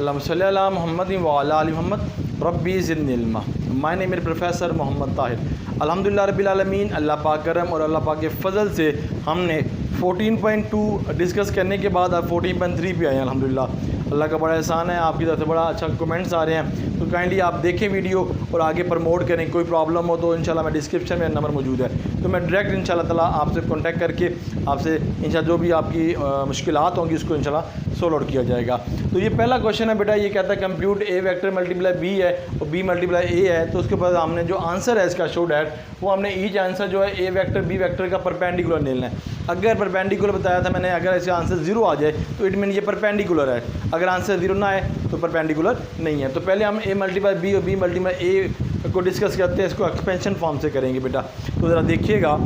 अल्लाहुम्मा सल्ली अला मुहम्मद व अला आलि मुहम्मद रब्बी ज़िदनी इल्मा। My name is professor Mohammad Tahir. अल्हम्दुलिल्लाह रब्बिल आलमीन, अल्लाह पाक करम और अल्लाह पाक के फ़ज़ल से हमने 14.2 डिस्कस करने के बाद अब 14.3 पे आए हैं। अल्हम्दुलिल्लाह अल्लाह का बड़ा एहसान है, आपकी तरफ से बड़ा अच्छा कमेंट्स आ रहे हैं, तो काइंडली आप देखें वीडियो और आगे प्रमोट करें। कोई प्रॉब्लम हो तो इंशाल्लाह मैं डिस्क्रिप्शन में नंबर मौजूद है, तो मैं डायरेक्ट इंशाल्लाह ताला आपसे कॉन्टैक्ट करके आपसे इंशाल्लाह जो भी आपकी मुश्किलात होंगी उसको इंशाल्लाह सोल्व आउट किया जाएगा। तो ये पहला क्वेश्चन है बेटा, ये कहता है कंप्यूट ए वेक्टर मल्टीप्लाई बी है और बी मल्टीप्लाई ए है। तो उसके बाद हमने जो आंसर है इसका शो डैट, वो हमने ईच आंसर जो है ए वेक्टर बी वेक्टर का परपेंडिकुलर लेना है। अगर परपेंडिकुलर बताया था मैंने, अगर इसका आंसर 0 आ जाए तो इट मीन ये परपेंडिकुलर है, अगर आंसर 0 ना आए तो परपेंडिकुलर नहीं है। तो पहले हम ए मल्टीप्लाई बी और बी मल्टीप्लाई ए को डिस्कस करते हैं, इसको एक्सपेंशन फॉर्म से करेंगे बेटा। तो ज़रा देखिएगा,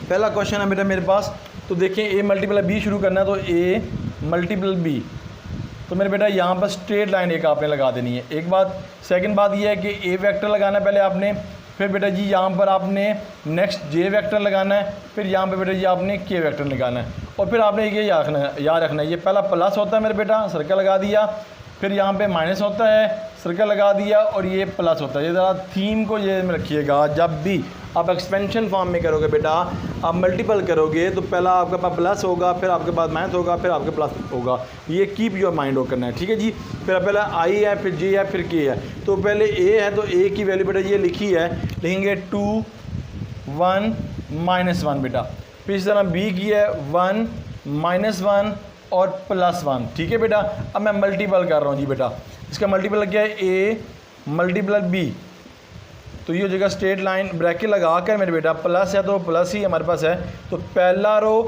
पहला क्वेश्चन है बेटा मेरे पास, तो देखिए ए मल्टीप्लाई बी शुरू करना है, तो ए मल्टीपल बी, तो मेरे बेटा यहाँ पर स्ट्रेट लाइन एक आपने लगा देनी है, एक बात। सेकंड बात ये है कि ए वेक्टर लगाना है पहले आपने, फिर बेटा जी यहाँ पर आपने नेक्स्ट जे वेक्टर लगाना है, फिर यहाँ पे बेटा जी आपने के वेक्टर लगाना है, और फिर आपने ये याद रखना है, ये पहला प्लस होता है मेरे बेटा, सर्कल लगा दिया, फिर यहाँ पे माइनस होता है, सर्कल लगा दिया, और ये प्लस होता है। ये ज़रा थीम को ये में रखिएगा, जब भी आप एक्सपेंशन फॉर्म में करोगे बेटा, आप मल्टीपल करोगे तो पहला आपके पास प्लस होगा, फिर आपके पास माइनस होगा, फिर आपके प्लस होगा। ये कीप योर माइंड हो करना है, ठीक है जी। फिर पहले आई है, फिर जे है, फिर के है। तो पहले ए है, तो ए की वैल्यू बेटा ये लिखी है, लिखेंगे 2 1 -1 बेटा। फिर इस तरह बी की है 1 -1 और +1, ठीक है बेटा। अब मैं मल्टीपल कर रहा हूँ जी बेटा, इसका मल्टीपल क्या है, ए मल्टीपल बी, तो ये हो जाएगा स्ट्रेट लाइन ब्रैकेट लगा कर मेरे बेटा, प्लस है तो प्लस ही हमारे पास है, तो पहला रो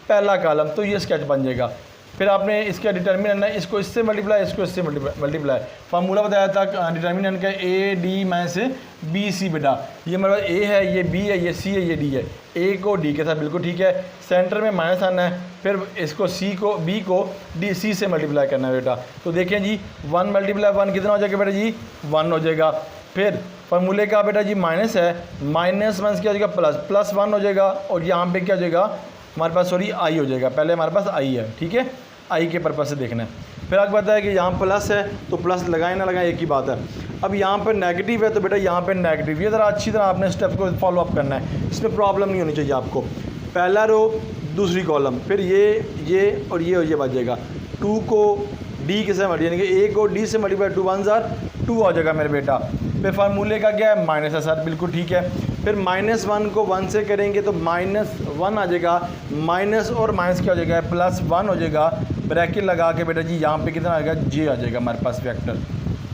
पहला कॉलम, तो ये स्केच बन जाएगा। फिर आपने इसका डिटर्मिनेंट है, इसको इससे मल्टीप्लाई, इसको इससे मल्टीप्लाई। फार्मूला बताया था डिटर्मिनेंट का A D minus B C बेटा, ये हमारे पास ए है, ये बी है, ये सी है, ये डी है, ए को डी के साथ बिल्कुल ठीक है। सेंटर में माइनस आना है, फिर इसको सी को बी को डी सी से मल्टीप्लाई करना है बेटा। तो देखें जी 1 × 1 कितना हो जाएगा बेटा जी, 1 हो जाएगा। फिर फार्मूले का बेटा जी माइनस है, -1 क्या हो जाएगा, +1 हो जाएगा, और यहाँ पे क्या हो जाएगा हमारे पास, सॉरी आई हो जाएगा, पहले हमारे पास आई है, ठीक है, आई के पर्पज़ से देखना है। फिर आपको पता है कि यहाँ प्लस है तो प्लस लगाए ना लगाए एक ही बात है। अब यहाँ पर नेगेटिव है तो बेटा यहाँ पे नेगेटिव, ये ज़रा अच्छी तरह आपने स्टेप को फॉलो अप करना है, इसमें प्रॉब्लम नहीं होनी चाहिए आपको। पहला रो दूसरी कॉलम, फिर ये और ये बच जाएगा। 2 को डी के साथ मल्टीप्लाई, यानी कि ए को डी से मल्टीप्लाई, 2 1 = 2 आ जाएगा मेरे बेटा। फिर फार्मूले का क्या है, माइनस है सर, बिल्कुल ठीक है। फिर -1 को 1 से करेंगे तो -1 आ जाएगा, माइनस और माइनस क्या हो जाएगा, +1 हो जाएगा, ब्रैकेट लगा के बेटा जी यहाँ पे कितना आएगा, जे आ जाएगा हमारे पास वेक्टर,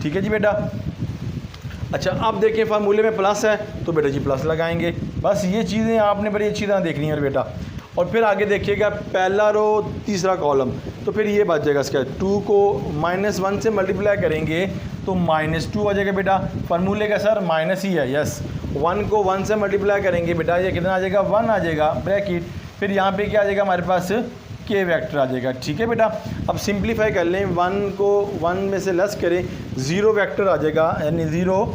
ठीक है जी बेटा। अच्छा अब देखिए फार्मूले में प्लस है तो बेटा जी प्लस लगाएंगे, बस ये चीज़ें आपने बड़ी अच्छी तरह देखनी है बेटा। और फिर आगे देखिएगा पहला रो तीसरा कॉलम, तो फिर ये बच जाएगा इसका, 2 को -1 से मल्टीप्लाई करेंगे तो -2 आ जाएगा बेटा। फार्मूले का सर माइनस ही है, यस। 1 को 1 से मल्टीप्लाई करेंगे बेटा, ये कितना आ जाएगा, 1 आ जाएगा ब्रैकेट। फिर यहाँ पे क्या आ जाएगा हमारे पास, के वेक्टर आ जाएगा, ठीक है बेटा। अब सिंप्लीफाई कर लें, 1 को 1 में से लेस करें, 0 वेक्टर आ जाएगा, यानी 0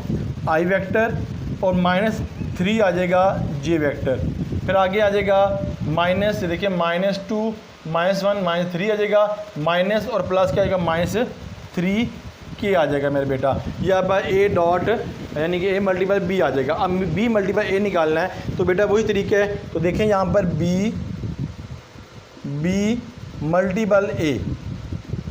आई वेक्टर, और -3 आ जाएगा जे वेक्टर। फिर आगे आ जाएगा माइनस, देखिए -2 -1 -3 आ जाएगा, माइनस और प्लस क्या आ जाएगा, -3 के आ जाएगा मेरे बेटा। या बाय ए डॉट, यानी कि ए मल्टीपल बी आ जाएगा। अब बी मल्टीपल ए निकालना है तो बेटा वही तरीका है, तो देखें यहाँ पर बी मल्टीपल ए,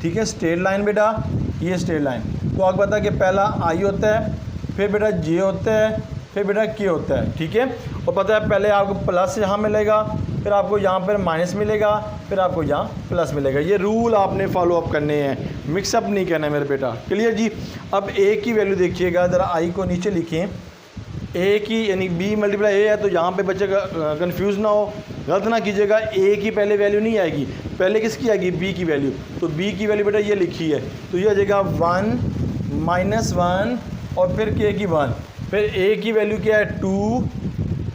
ठीक है, स्ट्रेट लाइन बेटा, ये स्ट्रेट लाइन। तो आपको पता है कि पहला आई होता है, फिर बेटा जे होता है, फिर बेटा के होता है, ठीक है। और पता है पहले आपको प्लस यहाँ मिलेगा, फिर आपको यहाँ पर माइनस मिलेगा, फिर आपको यहाँ प्लस मिलेगा। ये रूल आपने फॉलो अप करने हैं, मिक्सअप नहीं करना है मेरे बेटा, क्लियर जी। अब ए की वैल्यू देखिएगा, ज़रा आई को नीचे लिखें, ए की यानी बी मल्टीप्लाई ए है, तो यहाँ पे बच्चे कंफ्यूज ना हो, गलत ना कीजिएगा, ए की पहले वैल्यू नहीं आएगी, पहले किसकी आएगी, बी की वैल्यू। तो बी की वैल्यू बेटा ये लिखी है, तो ये आ जाएगा 1 -1 और फिर के की 1, फिर ए की वैल्यू क्या है 2,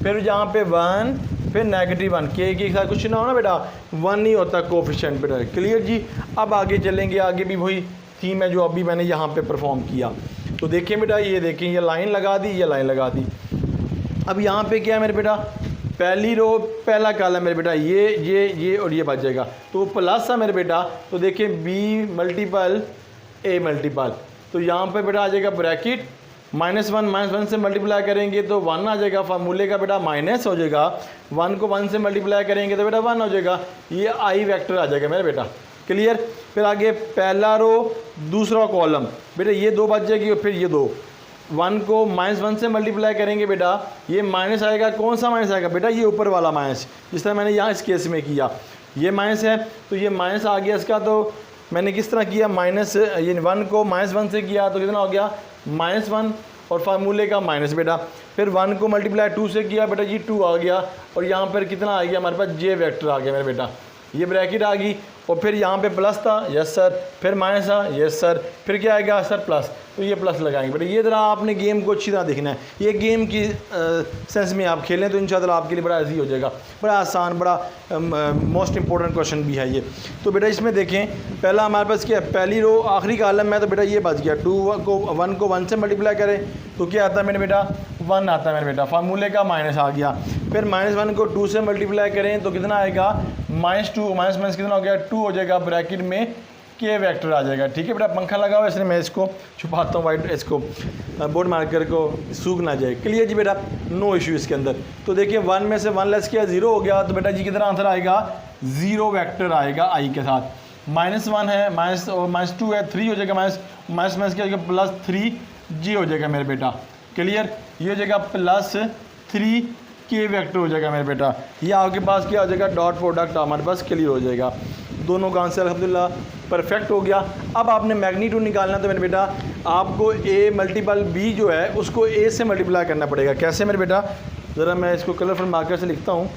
फिर यहाँ पे 1, फिर -1, के साथ कुछ ना हो ना बेटा, 1 ही होता कोफिशिएंट बेटा, क्लियर जी। अब आगे चलेंगे, आगे भी वही थीम है जो अभी मैंने यहाँ पे परफॉर्म किया। तो देखिए बेटा, ये देखें, ये लाइन लगा दी, ये लाइन लगा दी। अब यहाँ पे क्या है मेरे बेटा, पहली रो पहला कॉलम मेरे बेटा, ये और ये बच जाएगा, तो प्लस है मेरे बेटा। तो देखिए बी मल्टीपल ए मल्टीपल। तो यहाँ पे बेटा आ जाएगा ब्रैकेट -1 से मल्टीप्लाई करेंगे तो 1 आ जाएगा, फार्मूले का बेटा माइनस हो जाएगा, 1 को 1 से मल्टीप्लाई करेंगे तो बेटा 1 हो जाएगा, ये आई वेक्टर आ जाएगा मेरा बेटा। क्लियर। फिर आगे पहला रो दूसरा कॉलम, बेटा ये 2 बच जाएगी और फिर ये 2, 1 को -1 से मल्टीप्लाई करेंगे बेटा ये माइनस आएगा। कौन सा माइनस आएगा बेटा? ये ऊपर वाला माइनस, जिस तरह मैंने यहाँ इस केस में किया, ये माइनस है तो ये माइनस आ गया इसका। तो मैंने किस तरह किया, माइनस ये 1 को -1 से किया तो कितना हो गया -1 और फार्मूले का माइनस बेटा। फिर 1 को मल्टीप्लाई 2 से किया बेटा जी 2 आ गया, और यहाँ पर कितना आ गया हमारे पास जे वेक्टर आ गया मेरे बेटा, ये ब्रैकेट आ गई। और फिर यहाँ पे प्लस था, यस सर, फिर माइनस था, यस सर, फिर क्या आएगा सर प्लस, तो ये प्लस लगाएंगे बेटा। ये तरह आपने गेम को अच्छी तरह देखना है, ये गेम की सेंस में आप खेलें तो इंशाल्लाह आपके लिए बड़ा ईजी हो जाएगा, बड़ा आसान, बड़ा मोस्ट इंपॉर्टेंट क्वेश्चन भी है ये। तो बेटा इसमें देखें पहला हमारे पास क्या है, पहली रो आखिरी कॉलम में तो बेटा ये बच गया, 1 को 1 से मल्टीप्लाई करें तो क्या आता है मेरे बेटा 1 आता है मेरे बेटा, फार्मूले का माइनस आ गया। फिर -1 को 2 से मल्टीप्लाई करें तो कितना आएगा -2, माइनस कितना हो गया 2 हो जाएगा, ब्रैकेट में के वेक्टर आ जाएगा। ठीक है बेटा, पंखा लगा हुआ इसलिए मैं इसको छुपाता हूँ, वाइट इसको बोर्ड मार्कर को सूख ना जाए। क्लियर जी बेटा, नो इशू इसके अंदर। तो देखिए 1 में से 1 लेस किया 0 हो गया, तो बेटा जी कितना आंसर आएगा 0 वेक्टर आएगा आई के साथ। -1 है माइनस और -2 है 3 हो जाएगा, माइनस क्या हो जाएगा +3 जी हो जाएगा मेरे बेटा। क्लियर, ये हो जाएगा +3 के वेक्टर हो जाएगा मेरे बेटा। ये आपके पास क्या हो जाएगा डॉट प्रोडक्ट हमारे पास क्लियर हो जाएगा। दोनों का आंसर अल्हम्दुलिल्लाह परफेक्ट हो गया। अब आपने मैग्नीट्यूड निकालना तो मेरे बेटा आपको a मल्टीपल b जो है उसको a से मल्टीप्लाई करना पड़ेगा। कैसे मेरे बेटा, ज़रा मैं इसको कलरफुल मार्कर से लिखता हूँ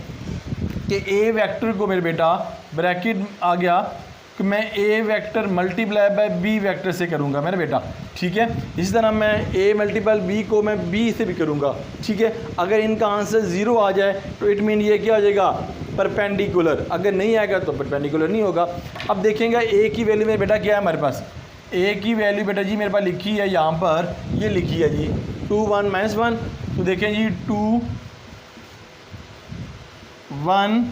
कि a वेक्टर को मेरे बेटा ब्रैकेट आ गया कि मैं a vector multiply bye b vector से करूँगा मेरे बेटा। ठीक है, इसी तरह मैं a मल्टीपल b को मैं b से भी करूँगा। ठीक है, अगर इनका आंसर 0 आ जाए तो इट मीन ये क्या हो जाएगा परपेंडिकुलर, अगर नहीं आएगा तो परपेंडिकुलर नहीं होगा। अब देखेंगे a की वैल्यू मेरे बेटा क्या है हमारे पास, a की वैल्यू बेटा जी मेरे पास लिखी है यहाँ पर, ये लिखी है जी 2 1 -1। तो देखें जी 2 1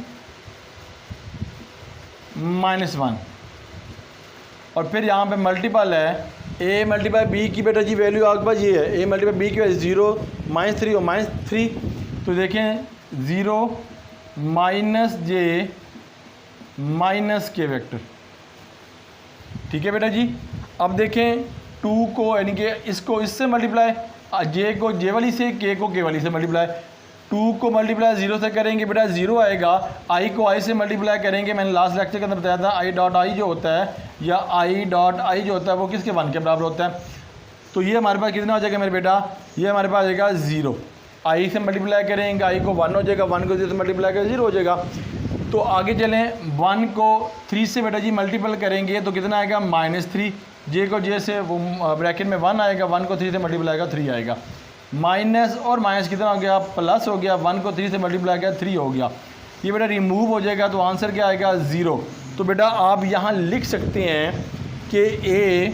-1 और फिर यहाँ पे मल्टीपल है a मल्टीपल b की बेटा जी वैल्यू आपके पास ये है, a मल्टीपल b की वैल्यू 0 -3 और -3। तो देखें 0 -j -k वेक्टर। ठीक है बेटा जी। अब देखें 2 को यानी कि इसको इससे मल्टीप्लाई, j को j वाली से, k को k वाली से मल्टीप्लाई। 2 को मल्टीप्लाई 0 से करेंगे बेटा 0 आएगा, i को i से मल्टीप्लाई करेंगे, मैंने लास्ट लेक्चर के अंदर बताया था i डॉट i जो होता है या i डॉट i जो होता है वो किसके 1 के बराबर होता है। तो ये हमारे पास कितना हो जाएगा मेरे बेटा, ये हमारे पास आ जाएगा 0, i से मल्टीप्लाई करेंगे i को 1 हो जाएगा, 1 को 0 से मल्टीप्लाई करेंगे 0 हो जाएगा। तो आगे चलें 1 को 3 से बेटा जी मल्टीपल करेंगे तो कितना आएगा -3, j को j से वो ब्रैकेट में 1 आएगा, 1 को 3 से मल्टीप्लाई आएगा 3 आएगा, माइनस और माइनस कितना हो गया प्लस हो गया, 1 को 3 से मल्टीप्लाई किया 3 हो गया। ये बेटा रिमूव हो जाएगा तो आंसर क्या आएगा 0। तो बेटा आप यहाँ लिख सकते हैं कि a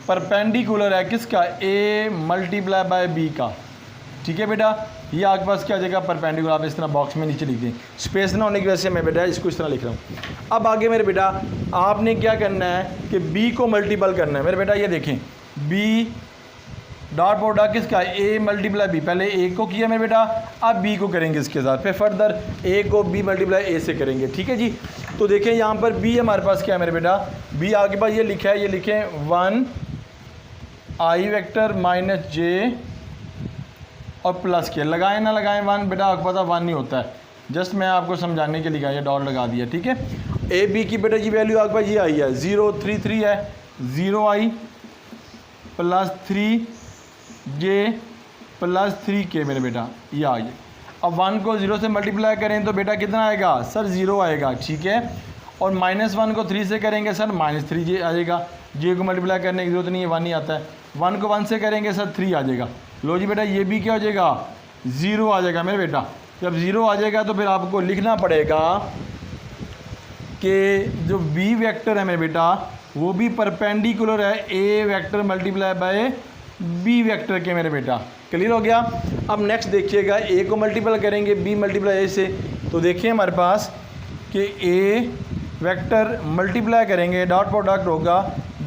परपेंडिकुलर है किसका, a मल्टीप्लाई बाय b का। ठीक है बेटा, ये आपके पास क्या हो जाएगा परपेंडिकुलर, आप इस तरह बॉक्स में नीचे लिख दें, स्पेस ना होने की वजह से मैं बेटा इसको इस तरह लिख रहा हूँ। अब आगे मेरे बेटा आपने क्या करना है कि b को मल्टीपल करना है मेरे बेटा। ये देखें b डॉट प्रोडक्ट किसका, a मल्टीप्लाई b, पहले a को किया मेरे बेटा, अब b को करेंगे इसके साथ, फिर फर्दर a को b मल्टीप्लाई a से करेंगे। ठीक है जी। तो देखें यहाँ पर b हमारे पास क्या है मेरे बेटा, b आपके पास ये लिखा है, ये लिखें 1 i वेक्टर -j और प्लस के, लगाएं ना लगाएं 1 बेटा आपको पता 1 नहीं होता है, जस्ट मैं आपको समझाने के लिए ये डॉट लगा दिया। ठीक है, ए बी की बेटा जी वैल्यू आपके पास ये आई है 0 3 3 है, 0i +3 j +3k मेरे बेटा ये आ गया। अब 1 को 0 से मल्टीप्लाई करें तो बेटा कितना आएगा सर 0 आएगा। ठीक है, और -1 को 3 से करेंगे सर -3j आएगा, j को मल्टीप्लाई करने की जरूरत नहीं है 1 ही आता है, 1 को 1 से करेंगे सर 3 आ जाएगा। लो जी बेटा ये भी क्या हो जाएगा 0 आ जाएगा मेरे बेटा। जब 0 आ जाएगा तो फिर आपको लिखना पड़ेगा कि जो b वेक्टर है मेरे बेटा वो भी परपेंडिकुलर है a vector multiply bye b vector के मेरे बेटा। क्लियर हो गया। अब नेक्स्ट देखिएगा a को मल्टीपल करेंगे b मल्टीप्लाई a से, तो देखिए हमारे पास कि a वेक्टर मल्टीप्लाई करेंगे, डॉट प्रोडक्ट होगा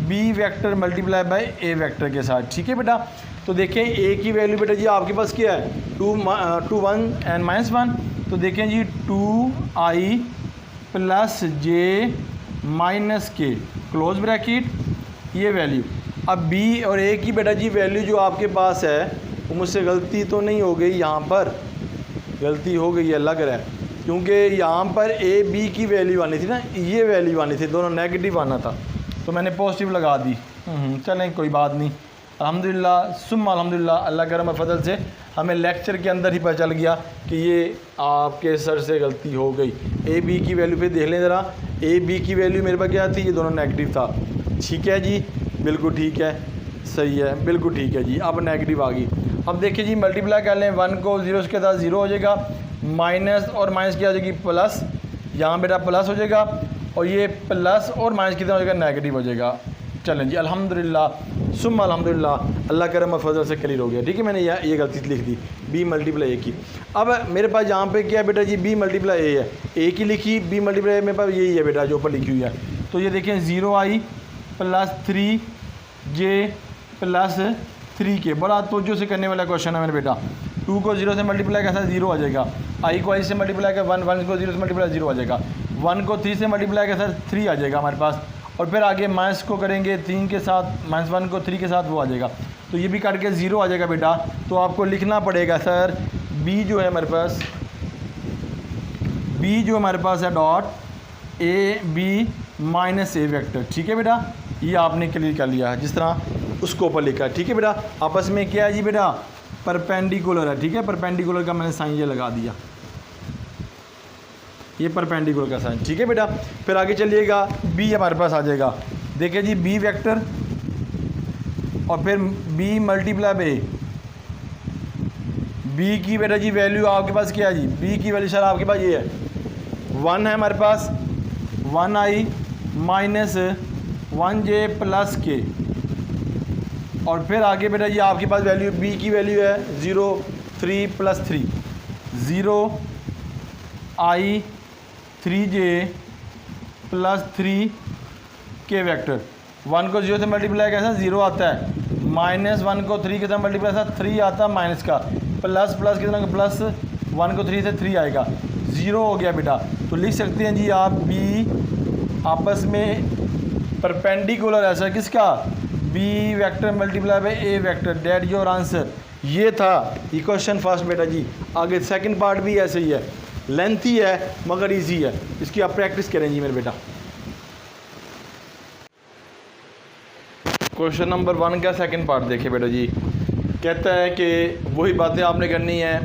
B vector multiply by A vector के साथ। ठीक है बेटा, तो देखें ए की वैल्यू बेटा जी आपके पास क्या है 2 1 एंड -1, तो देखें जी 2i प्लस जे माइनस के क्लोज ब्रैकेट ये वैल्यू। अब बी और ए की बेटा जी वैल्यू जो आपके पास है वो मुझसे गलती तो नहीं हो गई, यहाँ पर गलती हो गई है लग रहा है, क्योंकि यहाँ पर ए बी की वैल्यू आनी थी ना, ये वैल्यू आनी थी, दोनों नेगेटिव आना था, तो मैंने पॉजिटिव लगा दी। चलें कोई बात नहीं, अल्हम्दुलिल्लाह सुम्मा अल्हम्दुलिल्लाह, अल्लाह करम और फजल से हमें लेक्चर के अंदर ही पता चल गया कि ये आपके सर से गलती हो गई। ए बी की वैल्यू पे देख लें ज़रा, ए बी की वैल्यू मेरे पास क्या थी, ये दोनों नेगेटिव था। ठीक है जी, बिल्कुल ठीक है, सही है, बिल्कुल ठीक है जी, अब नेगेटिव आ गई। अब देखिए जी मल्टीप्लाई कर लें, 1 को 0 के साथ 0 हो जाएगा, माइनस और माइनस क्या हो जाएगी प्लस, यहाँ बेटा प्लस हो जाएगा, और ये प्लस और माइनस कितना हो जाएगा नेगेटिव हो जाएगा। चलें जी अल्हम्दुलिल्लाह सुम्मा अल्हम्दुलिल्लाह, अल्लाह करम और फजल से क्लियर हो गया। ठीक है, मैंने ये गलती लिख दी बी मल्टीप्लाई ए की। अब मेरे पास यहाँ पे क्या है बेटा जी बी मल्टीप्लाई ए है, ए की लिखी, बी मल्टीप्लाई मेरे पास यही है बेटा जो ऊपर लिखी हुई है। तो ये देखें 0i प्लस 3j प्लस 3 के, बड़ा तवज्जो से करने वाला क्वेश्चन है मेरे बेटा। 2 को 0 से मल्टीप्लाई कैसा 0 आ जाएगा, i को i से मल्टीप्लाई कर 1 को 0 से मल्टीप्लाई 0 आ जाएगा, 1 को 3 से मल्टीप्लाई कैसा 3 आ जाएगा हमारे पास, और फिर आगे माइनस को करेंगे 3 के साथ, -1 को 3 के साथ वो आ जाएगा, तो ये भी काट के 0 आ जाएगा बेटा। तो आपको लिखना पड़ेगा सर b जो है हमारे पास, b जो हमारे पास है dot A B minus A vector. ठीक है बेटा, ये आपने क्लियर कर लिया है जिस तरह उसको ऊपर लिखा है। ठीक है बेटा, आपस में क्या है जी बेटा परपेंडिकुलर है। ठीक है, परपेंडिकुलर का मैंने साइन ये लगा दिया, ये परपेंडिकुलर का साइन। ठीक है बेटा, फिर आगे चलिएगा बी हमारे पास आ जाएगा, देखिए जी बी वेक्टर और फिर बी मल्टीप्लाई बाय बी की बेटा जी वैल्यू आपके पास क्या है जी, बी की वैल्यू सर आपके पास ये है 1 है हमारे पास, 1i माइनस 1j प्लस के, और फिर आगे बेटा जी आपके पास वैल्यू बी की वैल्यू है 0 3 प्लस 3, 0i 3j प्लस 3 के वेक्टर। 1 को 0 से मल्टीप्लाई कैसा 0 आता है, -1 को 3 के साथ मल्टीप्लाई ऐसा 3 आता है माइनस का, प्लस प्लस कितना प्लस 1 को 3 से 3 आएगा, 0 हो गया बेटा। तो लिख सकते हैं जी आप बी आपस में परपेंडिकुलर ऐसा किसका, B vector multiply by A vector, that your answer. ये था ये क्वेश्चन फर्स्ट बेटा जी। आगे सेकंड पार्ट भी ऐसे ही है, लेंथी है मगर इजी है, इसकी आप प्रैक्टिस करें जी मेरे बेटा। क्वेश्चन नंबर 1 का सेकंड पार्ट देखिए बेटा जी, कहता है कि वही बातें आपने करनी है,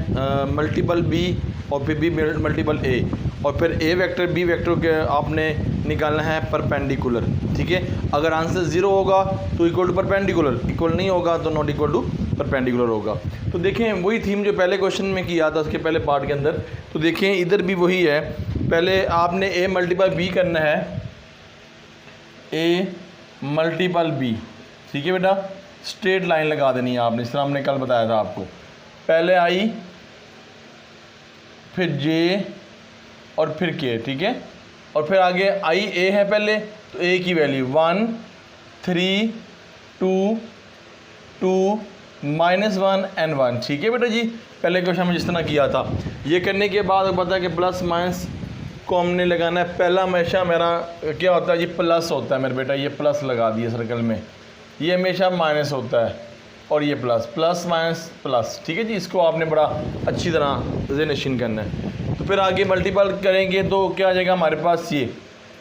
मल्टीपल बी और फिर बी मल्टीपल ए, और फिर ए वेक्टर बी वेक्टर के आपने निकालना है परपेंडिकुलर। ठीक है, अगर आंसर 0 होगा तो इक्वल टू परपेंडिकुलर, इक्वल नहीं होगा तो नॉट इक्वल टू परपेंडिकुलर होगा। तो देखें वही थीम जो पहले क्वेश्चन में किया था उसके पहले पार्ट के अंदर, तो देखें इधर भी वही है, पहले आपने ए मल्टीपल बी करना है, ए मल्टीपल बी। ठीक है बेटा, स्ट्रेट लाइन लगा देनी है आपने, इस तरह हमने कल बताया था आपको, पहले आई फिर जे और फिर के। ठीक है, और फिर आगे आई ए है पहले, तो ए की वैल्यू 1 3 2 2 -1 एंड 1। ठीक है बेटा जी, पहले क्वेश्चन में जिस तरह किया था। ये करने के बाद पता है कि प्लस माइनस को हमने लगाना है, पहला हमेशा मेरा क्या होता है जी प्लस होता है मेरे बेटा, ये प्लस लगा दिया सर्कल में, ये हमेशा माइनस होता है और ये प्लस, प्लस माइनस प्लस। ठीक है जी, इसको आपने बड़ा अच्छी तरह ज़ेनशीन करना है। तो फिर आगे मल्टीपल करेंगे तो क्या आ जाएगा हमारे पास ये,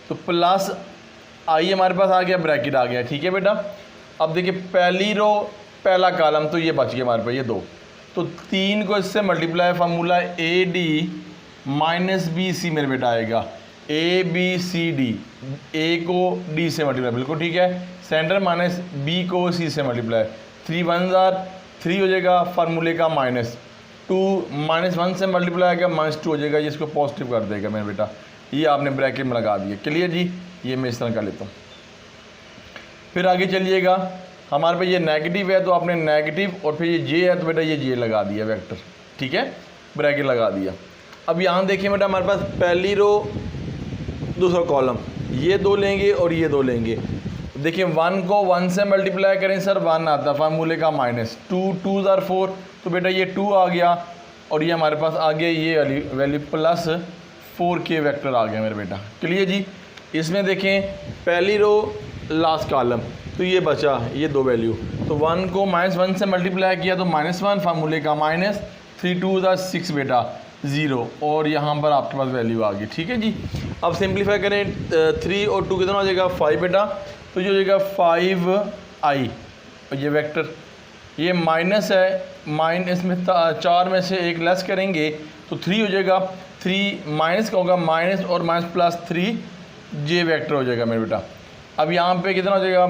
तो प्लस आई हमारे पास आ गया, ब्रैकेट आ गया। ठीक है बेटा, अब देखिए पहली रो पहला कॉलम तो ये बच गया हमारे पास, ये 2, तो 3 को इससे multiply, formula A D minus B C मेरे बेटा आएगा, ए बी सी डी, ए को डी से मल्टीप्लाई, बिल्कुल ठीक है, सेंटर माइनस बी को सी से मल्टीप्लाई, 3 1 3 हो जाएगा, फार्मूले का माइनस 2 -1 से मल्टीप्लाई आएगा -2 हो जाएगा, जिसको पॉजिटिव कर देगा मेरे बेटा। ये आपने ब्रैकेट में लगा दिया, क्लियर जी, ये मैं इस तरह कर लेता हूँ। फिर आगे चलिएगा, हमारे पे ये नेगेटिव है तो आपने नेगेटिव, और फिर ये जे है तो बेटा ये जे लगा दिया वेक्टर। ठीक है, ब्रैकेट लगा दिया। अब यहाँ देखिए बेटा हमारे पास पहली रो दूसरा कॉलम, ये 2 लेंगे और ये 2 लेंगे। देखिए 1 को 1 से मल्टीप्लाई करें सर 1 आता है, फार्मूले का माइनस 2, 2 ज़ार 4, तो बेटा ये 2 आ गया और ये हमारे पास आ गया ये वाली वैल्यू प्लस 4k वेक्टर आ गया मेरे बेटा। क्लियर जी। इसमें देखें पहली रो लास्ट कॉलम, तो ये बचा ये 2 वैल्यू, तो 1 को -1 से मल्टीप्लाई किया तो -1 फार्मूले का माइनस 3, 2 ज़ार 6 बेटा 0, और यहाँ पर आपके पास वैल्यू आ गई। ठीक है जी। अब सिंप्लीफाई करें 3 और 2 कितना हो जाएगा 5 बेटा, तो ये हो जाएगा 5i, और ये वेक्टर ये माइनस है, माइनस में 4 में से 1 लेस करेंगे तो 3 हो जाएगा, 3 माइनस का होगा माइनस और माइनस प्लस 3 जे वेक्टर हो जाएगा मेरे बेटा। अब यहाँ पे कितना हो जाएगा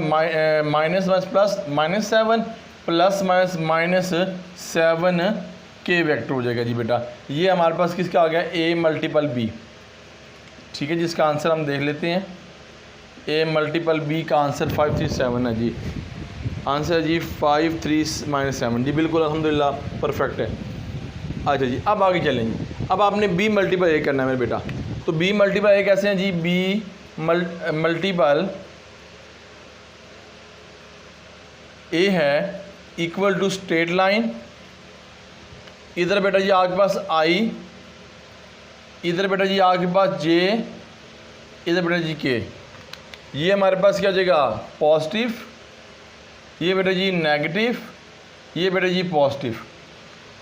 minus plus -7 plus minus 7k vector हो जाएगा जी बेटा। ये हमारे पास किसका आ गया a मल्टीपल b। ठीक है जी, इसका आंसर हम देख लेते हैं। a मल्टीपल b का आंसर 537 है जी। आंसर जी 5 3 -7 जी, बिल्कुल अल्हम्दुलिल्लाह परफेक्ट है। अच्छा जी, अब आगे चलेंगे। अब आपने b मल्टीपल a करना है मेरे बेटा। तो b मल्टीपल a कैसे हैं जी, b मल्टीपल a है इक्वल टू स्ट्रेट लाइन, इधर बेटा जी आपके पास i, इधर बेटा जी आपके पास j, इधर बेटा जी k। ये हमारे पास क्या हो जाएगा पॉजिटिव, ये बेटा जी नेगेटिव, ये बेटा जी पॉजिटिव।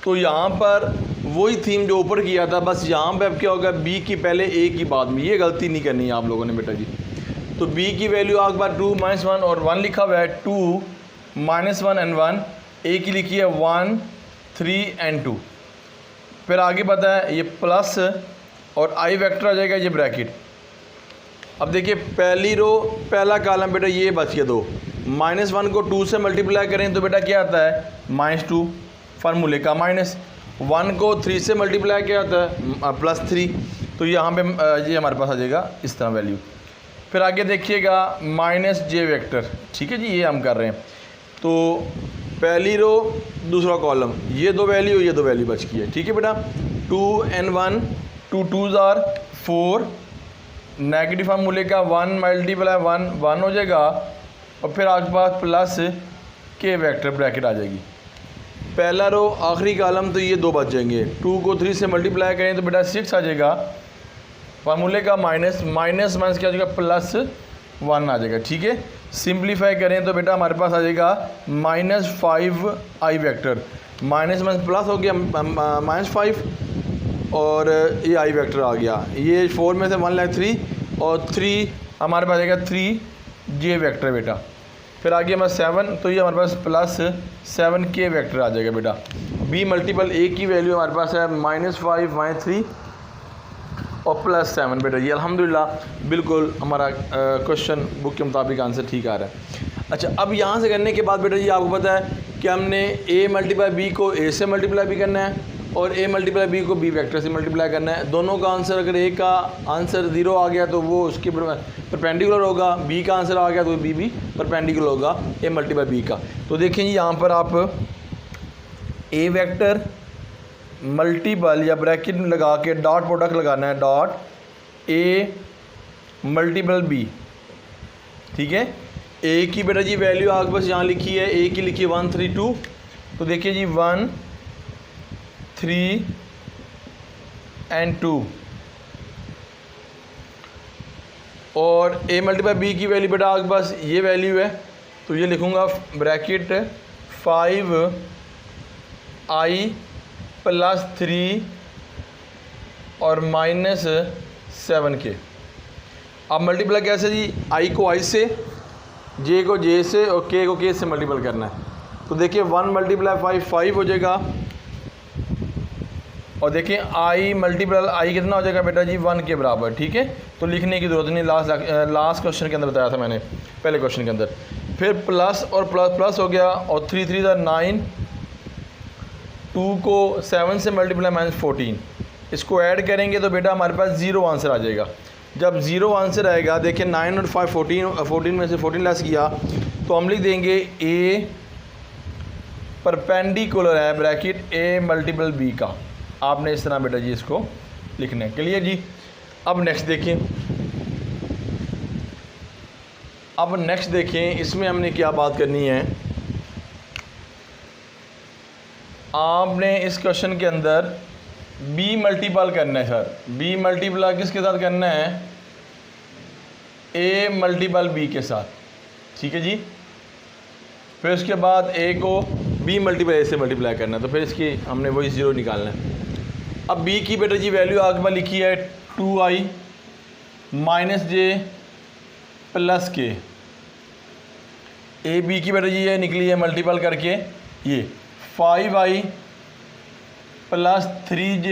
तो यहाँ पर वही थीम जो ऊपर किया था, बस यहाँ पे अब क्या होगा b की पहले a की बाद में, ये गलती नहीं करनी है आप लोगों ने बेटा जी। तो b की वैल्यू आपके पास 2 -1 और 1 लिखा हुआ है, 2 -1 एंड 1, a की लिखी है 1 3 एंड 2। फिर आगे पता है ये प्लस और i वेक्टर आ जाएगा, ये ब्रैकेट। अब देखिए पहली रो पहला कॉलम बेटा ये बच गया 2, -1 को 2 से मल्टीप्लाई करें तो बेटा क्या आता है -2 फार्मूले का माइनस, 1 को 3 से मल्टीप्लाई किया आता है +3, तो यहाँ पे ये हमारे पास आ जाएगा इस तरह वैल्यू। फिर आगे देखिएगा -j वेक्टर। ठीक है जी, ये हम कर रहे हैं। तो पहली रो दूसरा कॉलम, ये 2 वैल्यू, ये 2 वैल्यू बच गई है। ठीक है बेटा, 2 and 1, 2 2 ज़ार 4, नेगेटिव फार्मूले का 1 मल्टीप्लाई 1 1 हो जाएगा, और फिर आपके पास प्लस k वेक्टर ब्रैकेट आ जाएगी। पहला रो आखिरी कॉलम, तो ये 2 बच जाएंगे, 2 को 3 से मल्टीप्लाई करें तो बेटा 6 आ जाएगा, फार्मूले का माइनस क्या आ जाएगा +1 आ जाएगा। ठीक है, सिंप्लीफाई करें तो बेटा हमारे पास आ जाएगा -5i वेक्टर, माइनस प्लस हो गया -5 और ये i वेक्टर आ गया, ये 4 में से 1 लाख 3 और 3 हमारे पास आएगा 3j वेक्टर बेटा। फिर आगे हमारे 7, तो ये हमारे पास +7k वेक्टर आ जाएगा बेटा। b मल्टीपल a की वैल्यू हमारे पास है -5 -3 और +7 बेटा। ये अल्हम्दुलिल्लाह बिल्कुल हमारा क्वेश्चन बुक के मुताबिक आंसर ठीक आ रहा है। अच्छा, अब यहाँ से करने के बाद बेटा जी आपको पता है कि हमने a मल्टीप्लाई b को a से मल्टीप्लाई भी करना है और a मल्टीप्लाई b को b वेक्टर से मल्टीप्लाई करना है। दोनों का आंसर, अगर a का आंसर 0 आ गया तो वो उसके परपेंडिकुलर होगा, b का आंसर आ गया तो b भी परपेंडिकुलर होगा a मल्टीप्लाई b का। तो देखें जी, यहाँ पर आप a वेक्टर मल्टीपल या ब्रैकेट लगा के डॉट प्रोडक्ट लगाना है, डॉट a मल्टीपल b। ठीक है, a की बेटा जी वैल्यू आपके पास यहाँ लिखी है, a की लिखी है 1 3 2, तो देखिए जी 1 3 एंड 2, और a मल्टीप्लाई b की वैल्यू बेटा आपके पास ये वैल्यू है, तो ये लिखूँगा ब्रैकेट 5i +3 और -7k। अब मल्टीप्लाई कैसे जी, i को i से, j को j से और k को k से मल्टीप्लाई करना है। तो देखिए 1 मल्टीप्लाई 5 हो जाएगा, और देखिए i मल्टीप्लाई i कितना हो जाएगा बेटा जी 1 के बराबर। ठीक है, तो लिखने की ज़रूरत नहीं, लास्ट क्वेश्चन के अंदर बताया था मैंने, पहले क्वेश्चन के अंदर। फिर प्लस और प्लस हो गया, और 3 3 9, 2 को 7 से मल्टीप्लाई -14, इसको ऐड करेंगे तो बेटा हमारे पास 0 आंसर आ जाएगा। जब 0 आंसर आएगा, देखिए 9 और 5 14 में से 14 लेस किया तो हम लिख देंगे a परपेंडिकुलर है ब्रैकेट a मल्टीपल b का। आपने इस तरह बेटा जी इसको लिखना है। क्लियर जी। अब नेक्स्ट देखिए, अब नेक्स्ट देखें, इसमें हमने क्या बात करनी है। आपने इस क्वेश्चन के अंदर b मल्टीपल करना है सर। b मल्टीपल किसके साथ करना है? a मल्टीपल b के साथ, ठीक है जी। फिर उसके बाद a को b मल्टीपल a से मल्टीप्लाई करना है, तो फिर इसकी हमने वही ज़ीरो निकालना है। अब b की बेटा जी वैल्यू आगे पर लिखी है 2i माइनस जे प्लस के। ए बी की बेटा जी ये निकली है मल्टीपल करके ये 5i plus 3j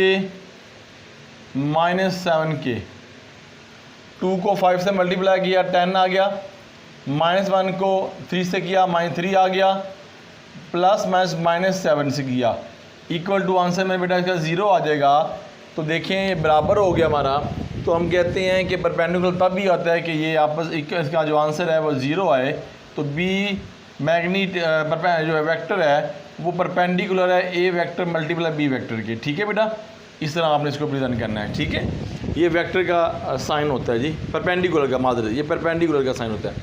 minus 7k। 2 को 5 से मल्टीप्लाई किया 10 आ गया, माइनस 1 को 3 से किया -3 आ गया, प्लस माइनस 7 से किया, इक्वल टू आंसर में बेटा इसका 0 आ जाएगा। तो देखें ये बराबर हो गया हमारा। तो हम कहते हैं कि परपेंडिकुलर तब भी आता है कि ये आपस इसका जो आंसर है वो 0 आए। तो बी मैग्नीट जो है वेक्टर है वो परपेंडिकुलर है A vector multiple B vector के, ठीक है बेटा। इस तरह आपने इसको प्रेजेंट करना है, ठीक है। ये वेक्टर का साइन होता है जी, परपेंडिकुलर का मादर, ये परपेंडिकुलर का साइन होता है।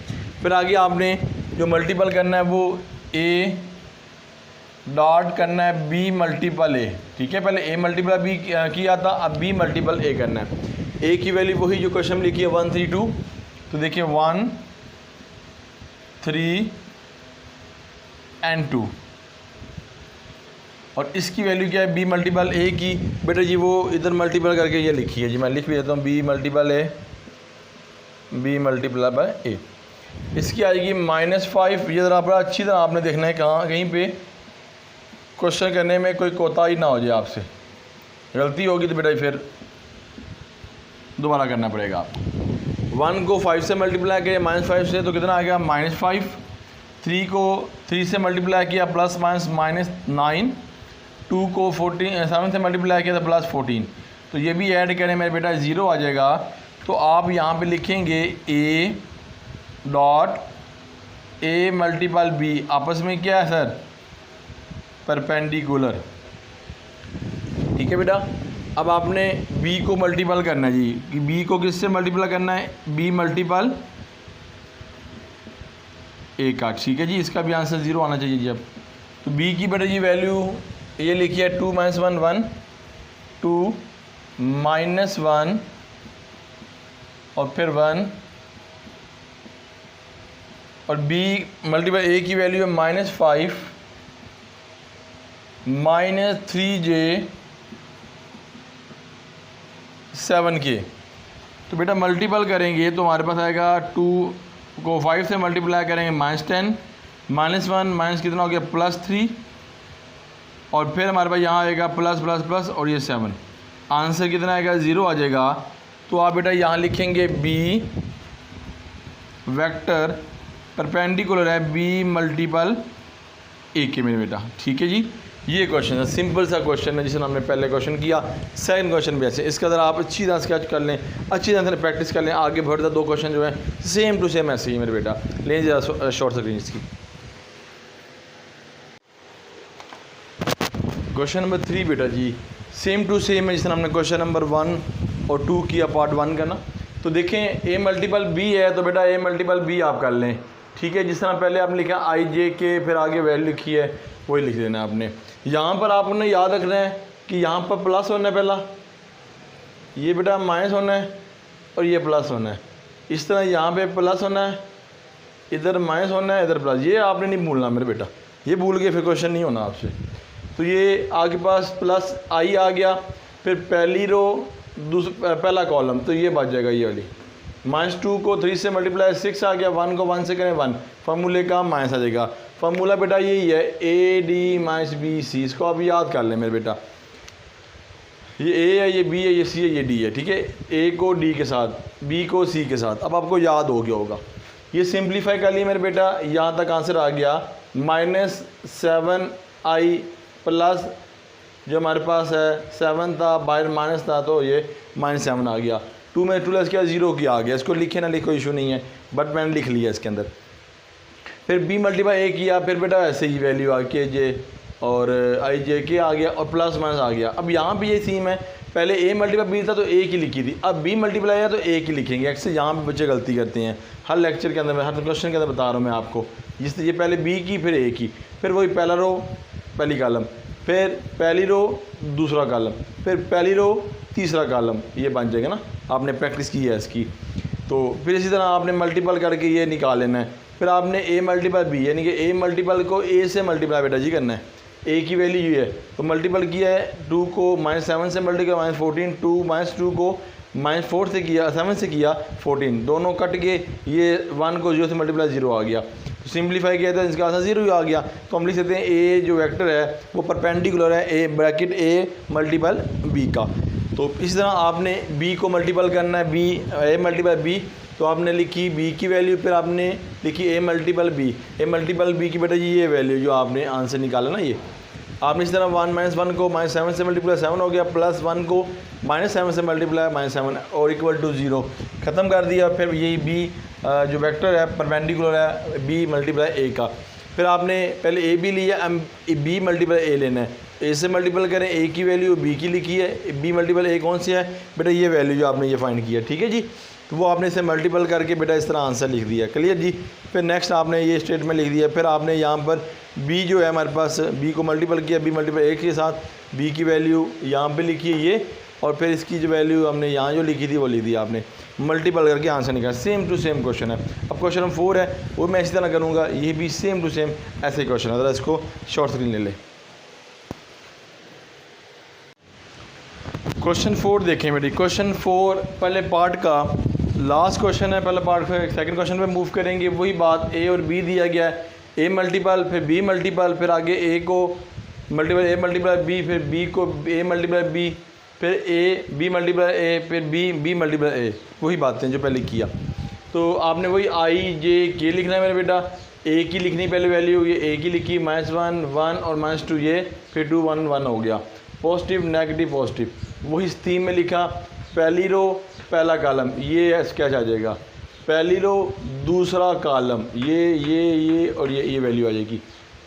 फिर आगे आपने जो मल्टीपल करना है वो ए डॉट करना है बी मल्टीपल ए, ठीक है। पहले ए मल्टीपल बी किया था, अब बी मल्टीपल ए करना है। ए की वैल्यू वही जो क्वेश्चन लिखी है 1 3 2, तो देखिए 1 3 एंड 2, और इसकी वैल्यू क्या है बी मल्टीपल ए की। बेटा जी वो इधर मल्टीपल करके ये लिखी है जी, मैं लिख भी देता हूँ B multiple A, B multiple by A. इसकी आएगी -5। ये ज़रा बड़ा अच्छी तरह आपने देखना है कहाँ कहीं पे क्वेश्चन करने में कोई कोताही ना हो जाए आपसे, गलती होगी तो बेटा फिर दोबारा करना पड़ेगा आपको। 1 को 5 से मल्टीप्लाई किया -5 से, तो कितना आ गया -5। 3 को 3 से मल्टीप्लाई किया प्लस -9। 2 को 7 से मल्टीप्लाई किया था +14। तो ये भी ऐड करें मेरे बेटा 0 आ जाएगा। तो आप यहाँ पे लिखेंगे a dot a multiple b, आपस में क्या है सर? परपेंडिकुलर, ठीक है बेटा। अब आपने b को मल्टीपल करना है जी, कि b को किससे मल्टीपल करना है? b मल्टीपल a का, ठीक है जी। इसका भी आंसर 0 आना चाहिए जी। अब तो b की बेटा जी वैल्यू ये लिखी है 2 - 1 1, 2 -1 और फिर 1, और b मल्टीपल a की वैल्यू है -5 -3j 7k। तो बेटा मल्टीपल करेंगे तो हमारे पास आएगा 2 को 5 से मल्टीप्लाई करेंगे -10, -1 माइनस कितना हो गया +3, और फिर हमारे पास यहाँ आएगा प्लस प्लस प्लस और ये 7। आंसर कितना आएगा? 0 आ जाएगा। तो आप बेटा यहाँ लिखेंगे b वेक्टर परपेंडिकुलर है b मल्टीपल a के मेरे बेटा, ठीक है जी। ये क्वेश्चन है, सिंपल सा क्वेश्चन है जिसे हमने पहले क्वेश्चन किया। सेकंड क्वेश्चन भी ऐसे, इसका ज़रा आप अच्छी तरह स्केच कर लें, अच्छी तरह से प्रैक्टिस कर लें, आगे बढ़ता 2 क्वेश्चन जो है सेम टू सेम ऐसे ही मेरे बेटा। लें ज़रा शॉर्ट स्क्रीन इसकी। क्वेश्चन नंबर 3 बेटा जी सेम टू सेम है जिसने हमने क्वेश्चन नंबर 1 और 2 किया पार्ट 1 का ना। तो देखें a मल्टीपल b है, तो बेटा a मल्टीपल b आप कर लें, ठीक है। जिस तरह पहले आपने लिखा i j के, फिर आगे वैल्यू लिखी है वही लिख देना आपने। यहाँ पर आपने याद रखना है कि यहाँ पर प्लस होना है, पहला ये बेटा माइनस होना है और ये प्लस होना है। इस तरह यहाँ पे प्लस होना है, इधर माइनस होना है, इधर प्लस। ये आपने नहीं भूलना मेरे बेटा, ये भूल के फिर क्वेश्चन नहीं होना आपसे। तो ये आपके पास प्लस i आ गया, फिर पहली रो पहला कॉलम, तो ये बच जाएगा ये वाली। -2 को 3 से मल्टीप्लाई 6 आ गया, 1 को 1 से करें 1, फार्मूले का माइनस आ जाएगा। फार्मूला बेटा यही है AD - BC, इसको आप याद कर लें मेरे बेटा। ये A है, ये B है, ये C है, ये D है, ठीक है। A को D के साथ, B को C के साथ, अब आपको याद हो गया होगा। ये सिंप्लीफाई कर लिए मेरे बेटा, यहाँ तक आंसर आ गया -7i प्लस जो हमारे पास है 7 था, बाहर माइनस था तो ये -7 आ गया। 2 में 2 क्या 0 की आ गया। इसको लिखे ना लिखो इशू नहीं है, बट मैंने लिख लिया इसके अंदर। फिर b मल्टीप्लाई a किया, फिर बेटा ऐसे ही वैल्यू आ के जे और i j के आ गया और प्लस माइनस आ गया। अब यहाँ पे ये सीम है, पहले ए मल्टीप्लाई बी था तो ए की लिखी थी, अब बी मल्टीप्लाई है तो ए की लिखेंगे। एक्स यहाँ पे बच्चे गलती करते हैं हर लेक्चर के अंदर, हर क्वेश्चन के अंदर बता रहा हूँ मैं आपको। जिस ये पहले बी की फिर ए की, फिर वही पहला रो पहली कॉलम, फिर पहली रो दूसरा कॉलम, फिर पहली रो तीसरा कॉलम, ये बन जाएगा ना। आपने प्रैक्टिस की है इसकी। तो फिर इसी तरह आपने मल्टीपल करके ये निकाल लेना है। फिर आपने ए मल्टीपल बी यानी कि ए मल्टीपल को ए से मल्टीप्लाई बेटा जी करना है। ए की वैल्यू ये है तो मल्टीपल किया है 2 को -7 से मल्टीपल -14, 2 -2 को -4 से किया, 7 से किया 14, दोनों कट के ये 1 को 0 से मल्टीप्लाई 0 आ गया। तो सिंप्लीफाई किया तो इसका आंसर 0 ही आ गया। तो हम लिख सकते हैं ए जो वेक्टर है वो परपेंडिकुलर है A bracket A multiple B का। तो इस तरह आपने बी को मल्टीपल करना है, बी ए मल्टीपल बी, तो आपने लिखी बी की वैल्यू, फिर आपने लिखी ए मल्टीपल बी की बेटा जी ये वैल्यू जो आपने आंसर निकाला ना, ये आपने इस तरह 1 -1 को -7 से मल्टीप्लाई 7 हो गया, +1 को -7 से मल्टीप्लाई -7 और इक्वल टू 0 ख़त्म कर दिया। फिर यही बी जो वेक्टर है परपेंडिकुलर है बी मल्टीप्लाई ए का। फिर आपने पहले ए बी लिया, बी मल्टीप्लाई ए लेना है, ए से मल्टीपल करें, ए की वैल्यू बी की लिखी है, बी मल्टीपल ए कौन सी है बेटा ये वैल्यू जो आपने ये फाइंड किया, ठीक है जी। तो वो आपने इसे मल्टीपल करके बेटा इस तरह आंसर लिख दिया, क्लियर जी। फिर नेक्स्ट आपने ये स्टेटमेंट लिख दिया। फिर आपने यहाँ पर बी जो है हमारे पास बी को मल्टीपल किया, बी मल्टीपल ए के साथ बी की वैल्यू यहाँ पे लिखी है ये, और फिर इसकी जो वैल्यू हमने यहाँ जो लिखी थी वो लिख दी आपने, मल्टीपल करके आंसर निकाला। सेम टू सेम क्वेश्चन है। अब क्वेश्चन नंबर 4 है वो मैं इसी तरह करूँगा, ये भी सेम टू सेम ऐसे क्वेश्चन है। ज़रा इसको शॉर्ट स्क्रीन ले लें। क्वेश्चन 4 देखें बेटी। क्वेश्चन 4 पहले पार्ट का लास्ट क्वेश्चन है, पहले पार्ट फिर सेकंड क्वेश्चन पे मूव करेंगे। वही बात ए और बी दिया गया है, ए मल्टीपल फिर बी मल्टीपल, फिर आगे ए को मल्टीपल ए मल्टीपल बी, फिर बी को ए मल्टीपल बी, फिर ए बी मल्टीपल ए, फिर बी मल्टीपल ए, वही बातें जो पहले किया। तो आपने वही आई जे के लिखना है मेरे बेटा। ए की लिखनी पहले वैल्यू, ये ए की लिखी -1 1 और -2 ये, फिर 2 1 1 हो गया, पॉजिटिव नेगेटिव पॉजिटिव, वही थीम में लिखा। पहली रो पहला कॉलम ये स्केच आ जाएगा, पहली रो दूसरा कॉलम ये और ये वैल्यू आ जाएगी,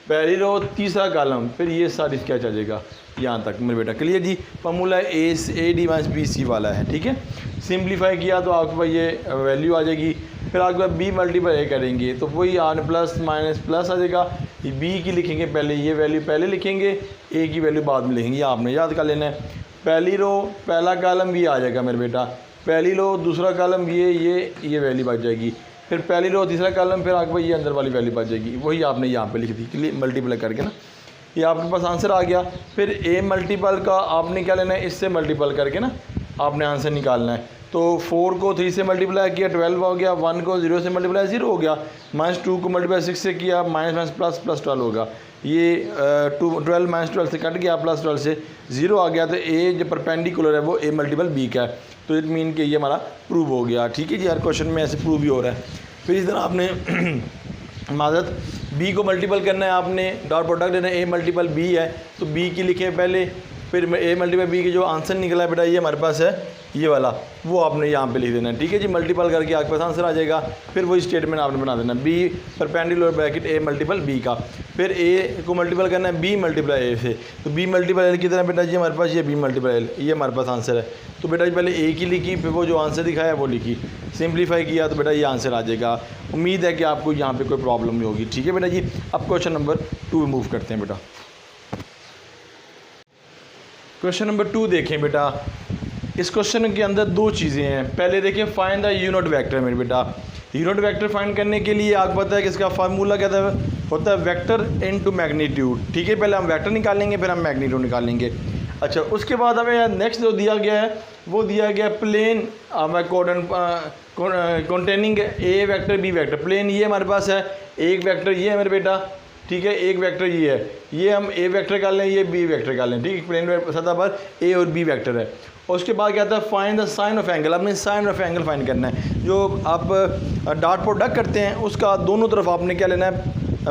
पहली रो तीसरा कॉलम, फिर ये सारी स्केच आ जाएगा यहाँ तक मेरे बेटा, क्लियर जी। Formula A D minus B C वाला है, ठीक है। सिंप्लीफाई किया तो आपके पास ये वैल्यू आ जाएगी। फिर आपके पास बी मल्टीपल ए करेंगे तो वही आन प्लस माइनस प्लस आ जाएगा। बी की लिखेंगे पहले, ये वैल्यू पहले लिखेंगे, ए की वैल्यू बाद में लिखेंगे, आपने याद कर लेना है। पहली रो पहला कॉलम भी आ जाएगा मेरे बेटा, पहली रो दूसरा कॉलम ये वैल्यू बच जाएगी, फिर पहली रो तीसरा कॉलम, फिर आपको ये अंदर वाली वैल्यू बच जाएगी, वही आपने यहाँ पे लिख दी, क्लियर मल्टीप्लाई करके ना, ये आपके पास आंसर आ गया। फिर ए मल्टीपल का आपने क्या लेना है, इससे मल्टीपल करके ना आपने आंसर निकालना है। तो 4 को 3 से मल्टीप्लाई किया 12 हो गया, 1 को 0 से मल्टीप्लाई 0 हो गया, -2 को मल्टीप्लाई 6 से किया माइनस प्लस 12 होगा, ये 12 -12 से कट गया, +12 से 0 आ गया। तो ए जो परपेंडिकुलर है वो ए मल्टीपल बी का है, तो इट मीन कि ये हमारा प्रूव हो गया, ठीक है जी। हर क्वेश्चन में ऐसे प्रूव भी हो रहा है। फिर इस तरह आपने माजत बी को मल्टीपल करना है, आपने डॉट प्रोडक्ट लेना है, ए मल्टीपल बी है तो बी की लिखें पहले, फिर ए मल्टीपल बी की जो आंसर निकला है बेटा ये हमारे पास है ये वाला, वो आपने यहाँ पे लिख देना है, ठीक है जी। मल्टीपल करके आपके पास आंसर आ जाएगा। फिर वही स्टेटमेंट आपने बना देना, बी परपेंडिकुलर ब्रैकेट ए मल्टीपल बी का, फिर ए को मल्टीपल करना है बी मल्टीप्लाई ए से, तो बी मल्टीपल एल की तरह बेटा जी हमारे पास ये बी मल्टीपल एल, ये हमारे पास आंसर है। तो बेटा जी पहले ए की लिखी, फिर वो जो आंसर दिखाया वो लिखी, सिंप्लीफाई किया तो बेटा ये आंसर आ जाएगा। उम्मीद है कि आपको यहाँ पे कोई प्रॉब्लम नहीं होगी, ठीक है बेटा जी। अब क्वेश्चन नंबर 2 मूव करते हैं बेटा। क्वेश्चन नंबर 2 देखें बेटा। इस क्वेश्चन के अंदर 2 चीज़ें हैं। पहले देखें फाइंड द यूनिट वेक्टर मेरे बेटा। यूनिट वेक्टर फाइंड करने के लिए आपको पता है कि इसका फार्मूला क्या होता है, वेक्टर इनटू मैग्नीट्यूड, ठीक है। पहले हम वेक्टर निकालेंगे फिर हम मैग्नीट्यूड निकालेंगे। अच्छा, उसके बाद हमें नेक्स्ट जो दिया गया है वो दिया गया प्लेन कॉन्टेनिंग ए वेक्टर बी वेक्टर। प्लेन ये हमारे पास है, एक वेक्टर ये है मेरे बेटा, ठीक है, एक वेक्टर ये है, ये हम ए वेक्टर कर लें, ये बी वेक्टर कर लें, ठीक है। प्लेन सतह पर ए और बी वेक्टर है। और उसके बाद क्या आता है, find the sine of angle. आपने साइन ऑफ एंगल फाइंड करना है। जो आप डॉट प्रोडक्ट करते हैं उसका दोनों तरफ आपने क्या लेना है,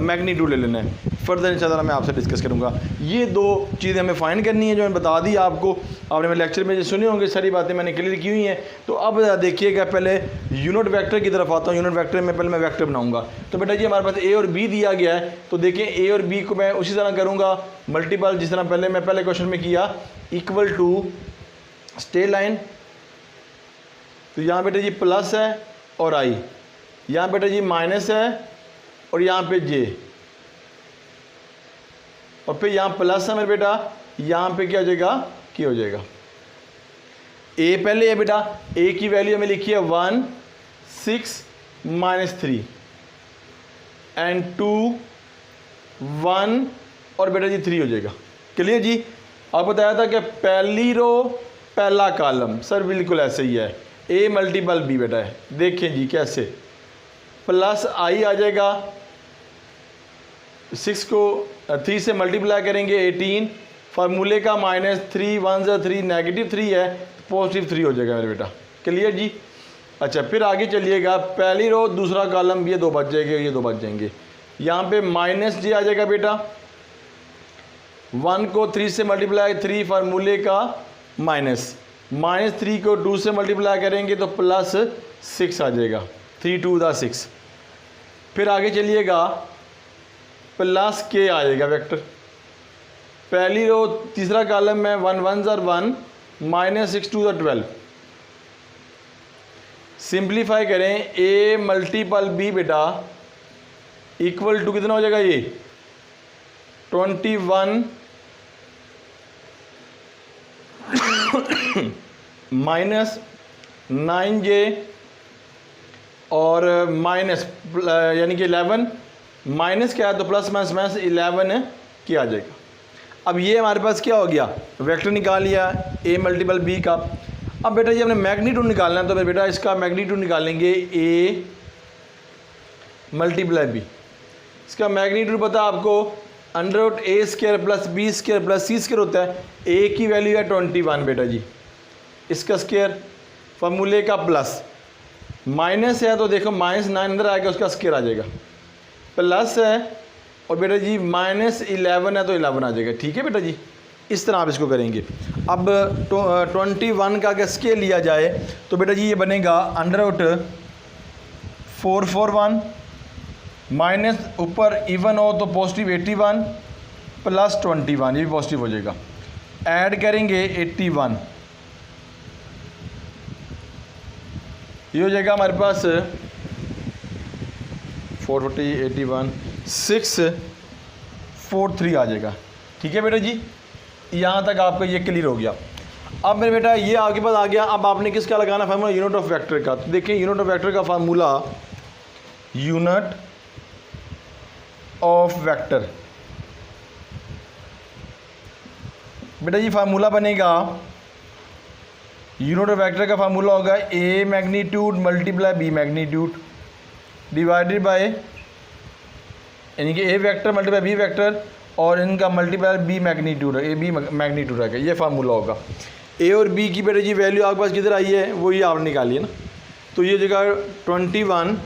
मैग्नीट्यूड ले लेना है। फर्दर इंशाल्लाह मैं आपसे डिस्कस करूंगा। ये 2 चीज़ें हमें फाइंड करनी है जो मैंने बता दी आपको। आपने मेरे लेक्चर में जो सुने होंगे सारी बातें मैंने क्लियर की हुई हैं। तो अब देखिएगा, पहले यूनिट वेक्टर की तरफ आता हूँ। यूनिट वेक्टर में पहले मैं वेक्टर बनाऊंगा। तो बेटा जी हमारे पास ए और बी दिया गया है, तो देखें ए और बी को मैं उसी तरह करूँगा मल्टीपल, जिस तरह मैं पहले क्वेश्चन में किया, इक्वल टू स्ट्रेट लाइन, तो यहाँ बेटा जी प्लस है और आई, यहाँ बेटा जी माइनस है और यहाँ पे जे, और फिर यहाँ प्लस है मेरे बेटा, यहाँ पे क्या हो जाएगा, क्या हो जाएगा। ए पहले है बेटा, ए की वैल्यू हमें लिखी है 1 6 -3 एंड 2 1 और बेटा जी 3 हो जाएगा। क्लियर जी। आप बताया था कि पहली रो पहला कॉलम, सर बिल्कुल ऐसे ही है, ए मल्टीपल बी बेटा है। देखें जी कैसे, प्लस आई आ जाएगा, 6 को 3 से मल्टीप्लाई करेंगे 18, फार्मूले का -3 1 × 3 -3 है, +3 हो जाएगा मेरे बेटा। क्लियर जी। अच्छा फिर आगे चलिएगा, पहली रो दूसरा कॉलम, ये 2 बच जाएंगे, ये 2 बच जाएंगे। यहाँ पे माइनस जे आ जाएगा बेटा, 1 को 3 से मल्टीप्लाई 3 फार्मूले का -3 को 2 से मल्टीप्लाई करेंगे तो +6 आ जाएगा, 3 2 दा 6। फिर आगे चलिएगा, प्लस के आएगा वेक्टर, पहली रो तीसरा कॉलम में 1 1 × 1 -6 2 × 12। सिंप्लीफाई करें, ए मल्टीपल बी बेटा इक्वल टू कितना हो जाएगा, ये 21 -9j और माइनस यानी कि 11 माइनस क्या है तो प्लस माइनस 11 क्या आ जाएगा। अब ये हमारे पास क्या हो गया, वेक्टर निकाल लिया ए मल्टीपल बी का। अब बेटा जी हमने मैग्नीट्यूड निकालना है, तो बेटा इसका मैग्नीट्यूड निकालेंगे ए मल्टीप्लाई बी। इसका मैग्नीट्यूड पता आपको √a² + b² + c² होता है। ए की वैल्यू है 21 बेटा जी, इसका स्क्वायर फार्मूले का प्लस, माइनस है तो देखो -9 अंदर आएगा, उसका स्क्वायर आ जाएगा, प्लस है और बेटा जी -11 है तो 11 आ जाएगा। ठीक है बेटा जी, इस तरह आप इसको करेंगे। अब 21 का अगर स्केल लिया जाए तो बेटा जी ये बनेगा √441 माइनस ऊपर इवन हो तो +81 + 21, ये भी पॉजिटिव हो जाएगा। ऐड करेंगे 81, ये हो जाएगा हमारे पास 440 81 643 आ जाएगा। ठीक है बेटा जी, यहाँ तक आपका ये क्लियर हो गया। अब मेरे बेटा ये आपके पास आ गया। अब आपने किसका लगाना फार्मूला, यूनिट ऑफ वेक्टर का। तो देखिए यूनिट ऑफ वेक्टर का फार्मूला, यूनिट ऑफ वेक्टर बेटा जी फार्मूला बनेगा, यूनिट ऑफ वेक्टर का फार्मूला होगा A magnitude multiply B magnitude divided by, यानी कि A vector multiply B vector और इनका मल्टीप्लाई बी मैग्नीट्यूड है, ए बी मैग्नीट्यूड है, ये फार्मूला होगा। ए और बी की बेटे जी वैल्यू आपके पास किधर आई है, वो ये आप निकालिए ना। तो ये जगह 21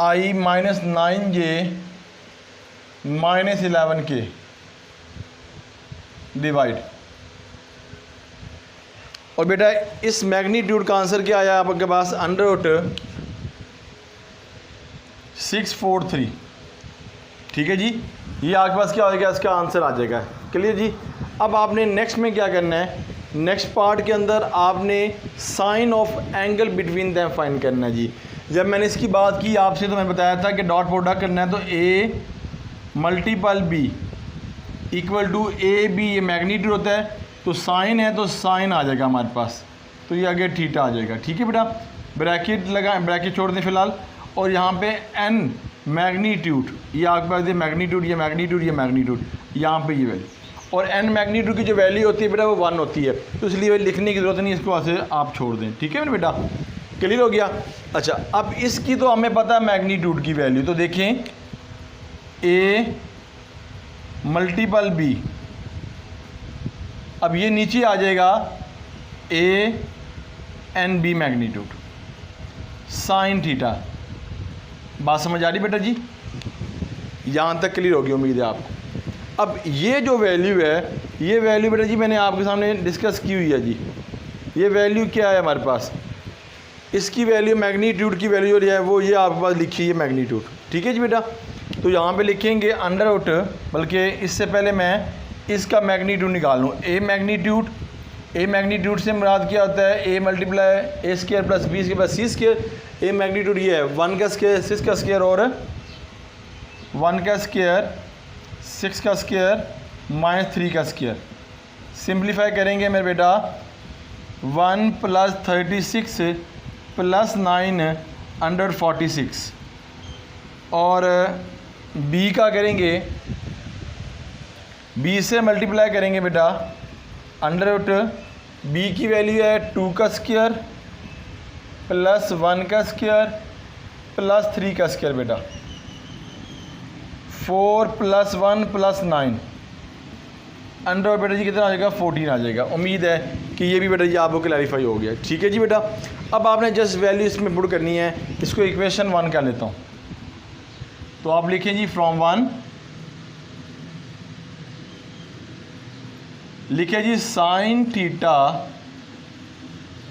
I -9j -11k डिवाइड, और बेटा इस मैग्नीट्यूड का आंसर क्या आया आपके पास, √643। ठीक है जी, ये आपके पास क्या हो जाएगा, इसका आंसर आ जाएगा। क्लियर जी। अब आपने नेक्स्ट में क्या करना है, नेक्स्ट पार्ट के अंदर आपने sine of angle between them find करना है जी। जब मैंने इसकी बात की आपसे तो मैंने बताया था कि डॉट प्रोडक्ट करना है, तो A multiple B equal to A B, ये मैग्नीट्यूड होता है, तो साइन है तो साइन आ जाएगा हमारे पास, तो ये आगे थीटा आ जाएगा। ठीक है बेटा, ब्रैकेट लगा, ब्रैकेट छोड़ दें फिलहाल, और यहाँ पे एन मैग्नीट्यूड, ये आपके पास ये मैग्नीट्यूड, ये मैग्नीट्यूड, ये मैग्नीट्यूड, यहाँ पे ये वैल्यू, और एन मैग्नीट्यूड की जो वैल्यू होती है बेटा वो 1 होती है, तो इसलिए लिखने की ज़रूरत नहीं, इसको ऐसे आप छोड़ दें। ठीक है बेटा, क्लियर हो गया। अच्छा, अब इसकी तो हमें पता है मैग्नीट्यूड की वैल्यू, तो देखें ए मल्टीपल बी, अब ये नीचे आ जाएगा A and B magnitude sine theta. बात समझ आ रही बेटा जी, यहाँ तक क्लियर होगी उम्मीद है आपको। अब ये जो वैल्यू है, ये वैल्यू बेटा जी मैंने आपके सामने डिस्कस की हुई है जी। ये वैल्यू क्या है हमारे पास, इसकी वैल्यू मैग्नीट्यूड की वैल्यू जो है वो ये आपके पास लिखी है मैग्नीट्यूड। ठीक है जी बेटा, तो यहाँ पे लिखेंगे अंडर रूट, बल्कि इससे पहले मैं इसका मैग्नीट्यूड निकाल लूँ। ए मैग्नीट्यूड से मुराद क्या होता है, A multiply A square plus B square plus C square. A magnitude ये है 1 का स्क्वायर 6 का स्क्वायर और 1 का स्क्वायर 6 का स्क्वायर माइनस 3 का स्क्वायर। सिंप्लीफाई करेंगे मेरे बेटा 1 प्लस 36 प्लस 9 अंडर 46, और बी का करेंगे, बी से मल्टीप्लाई करेंगे बेटा अंडर रूट बी की वैल्यू है 2 का स्क्वायर प्लस 1 का स्क्वायर प्लस 3 का स्क्वायर बेटा, 4 प्लस 1 प्लस 9 अंडर बेटा जी कितना आ जाएगा 14 आ जाएगा। उम्मीद है कि ये भी बेटा जी आपको क्लैरिफाई हो गया। ठीक है जी बेटा, अब आपने जस्ट वैल्यू इसमें पुट करनी है। इसको इक्वेशन 1 कर लेता हूँ, तो आप लिखें जी फ्रॉम 1 लिखे जी sine theta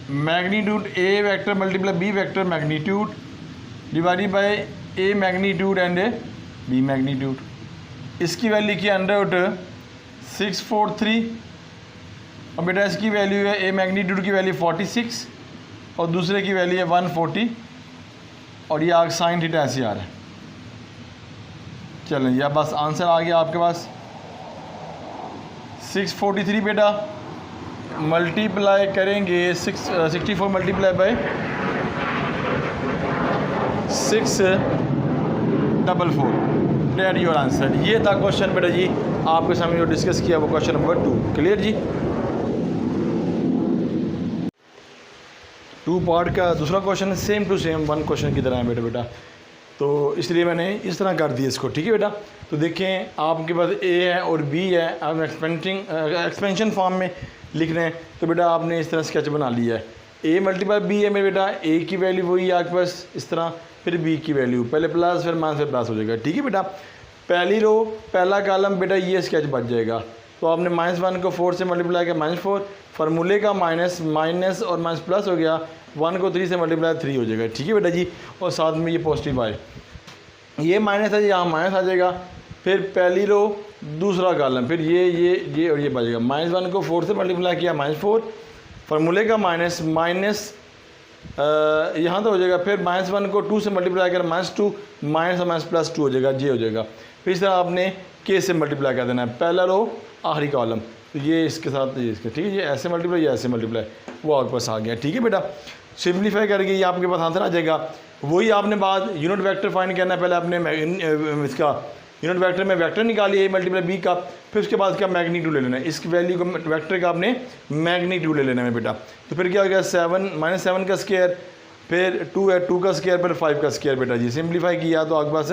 magnitude A vector multiply B vector magnitude divided by A magnitude and B magnitude. इसकी वैल्यू लिखी अंडर रूट 643, और बेटा इसकी वैल्यू है ए मैग्नीट्यूड की वैल्यू 46 और दूसरे की वैल्यू है 140, और ये आग साइन थीटा ऐसे आ रहा है। चलें जी, अब बस आंसर आ गया आपके पास 643 बेटा मल्टीप्लाई करेंगे 64 multiply by 644, that your answer. ये था क्वेश्चन बेटा जी आपके सामने जो डिस्कस किया वो क्वेश्चन नंबर 2। क्लियर जी। 2 पार्ट का दूसरा question same to same 1 question की तरह है बेटा, तो इसलिए मैंने इस तरह कर दिया इसको। ठीक है बेटा, तो देखें आपके पास ए है और बी है, आप एक्सपेंशन फॉर्म में लिख रहे हैं, तो बेटा आपने इस तरह स्केच बना लिया है। ए मल्टीप्लाई बी है मेरे बेटा, ए की वैल्यू वही है आपके पास इस तरह, फिर बी की वैल्यू पहले प्लस फिर माइनस फिर प्लस हो जाएगा। ठीक है बेटा, पहली रो पहला कॉलम बेटा ये स्केच बच जाएगा, तो आपने -1 को 4 से मल्टीप्लाई किया -4, फार्मूले का माइनस माइनस और माइनस प्लस हो गया, 1 को 3 से मल्टीप्लाई 3 हो जाएगा। ठीक है बेटा जी, और साथ में ये पॉजिटिव आए, ये माइनस है यहाँ माइनस आ जाएगा, फिर पहली रो दूसरा कॉलम, फिर ये और ये बचेगा। -1 को 4 से मल्टीप्लाई किया -4, फार्मूले का माइनस माइनस यहाँ तो हो जाएगा, फिर -1 को 2 से मल्टीप्लाई करें -2, माइनस और माइनस प्लस 2 हो जाएगा, ये हो जाएगा। फिर इस तरह आपने के से मल्टीप्लाई कर देना है, पहला रो आखिरी कॉलम, तो ये इसके साथ ये इसके। ठीक है, ये ऐसे मल्टीप्लाई ये ऐसे मल्टीप्लाई, वो आपके पास आ गया। ठीक है बेटा, सिंप्लीफाई करके ये आपके पास आंसर आ जाएगा। वही आपने बाद यूनिट वेक्टर फाइंड करना है, पहले आपने इसका यूनिट वेक्टर में वेक्टर निकालिए ए मल्टीप्लाई बी का, फिर उसके बाद इसका मैग्नीट्यूड ले लेना है, इस वैल्यू का वेक्टर का आपने मैग्नीट्यूड ले लेना है बेटा। तो फिर क्या हो गया 7 का स्क्वायर, फिर 2 है 2 का स्क्वायर, फिर 5 का स्क्वायर बेटा जी। सिंप्लीफाई किया तो आपके पास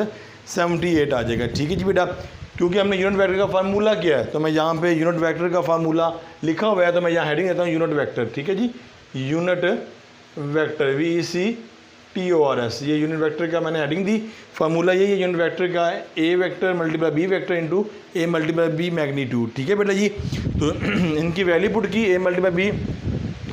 78 आ जाएगा। ठीक है जी बेटा, क्योंकि हमने यूनिट वेक्टर का फार्मूला किया है, तो मैं यहाँ पे यूनिट वेक्टर का फार्मूला लिखा हुआ है, तो मैं यहाँ हेडिंग देता हूँ यूनिट वेक्टर। ठीक है जी, यूनिट वेक्टर VECTORS, ये यूनिट वेक्टर का मैंने हेडिंग दी। फार्मूला यही है यूनिट वेक्टर का, A vector multiply B vector into A multiply B magnitude. ठीक है बेटा जी, तो इनकी वैल्यू पुट की, ए मल्टीप्लाई बी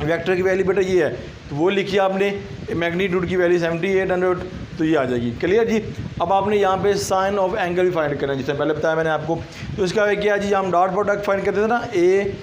वेक्टर की वैल्यू बेटा ये है, तो वो लिखी आपने, मैग्नीट्यूड की वैल्यू 7800, तो ये आ जाएगी। क्लियर जी। अब आपने यहाँ पे साइन ऑफ एंगल भी फाइंड करना है, जिससे पहले बताया मैंने आपको। तो इसका क्या जी, हम डॉट प्रोडक्ट फाइंड करते थे ना, A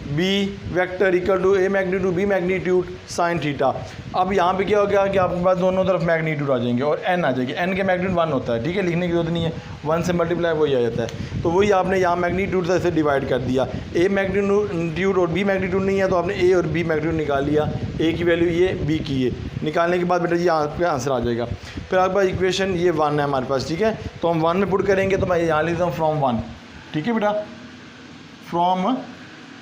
B vector equal to A magnitude B magnitude sine theta. अब यहाँ पे क्या हो गया कि आपके पास दोनों तरफ मैग्नीट्यूड आ जाएंगे और एन आ जाएगी, एन के मैग्नीट्यूड 1 होता है। ठीक है, लिखने की जरूरत नहीं है, 1 से मल्टीप्लाई वही आ जाता है। तो वही आपने यहाँ मैग्नीट्यूड से डिवाइड कर दिया, ए मैग्नीट्यूड और बी मैग्नीट्यूड नहीं है, तो आपने ए और बी मैग्नीट्यूड निकाल लिया, ए की वैल्यू ये बी की ये निकालने के बाद बेटा जी आपका आंसर आ जाएगा। फिर आपके पास इक्वेशन ये 1 है हमारे पास। ठीक है, तो हम 1 में पुट करेंगे, तो मैं यहाँ लिखता हूँ फ्रॉम 1। ठीक है बेटा, फ्रॉम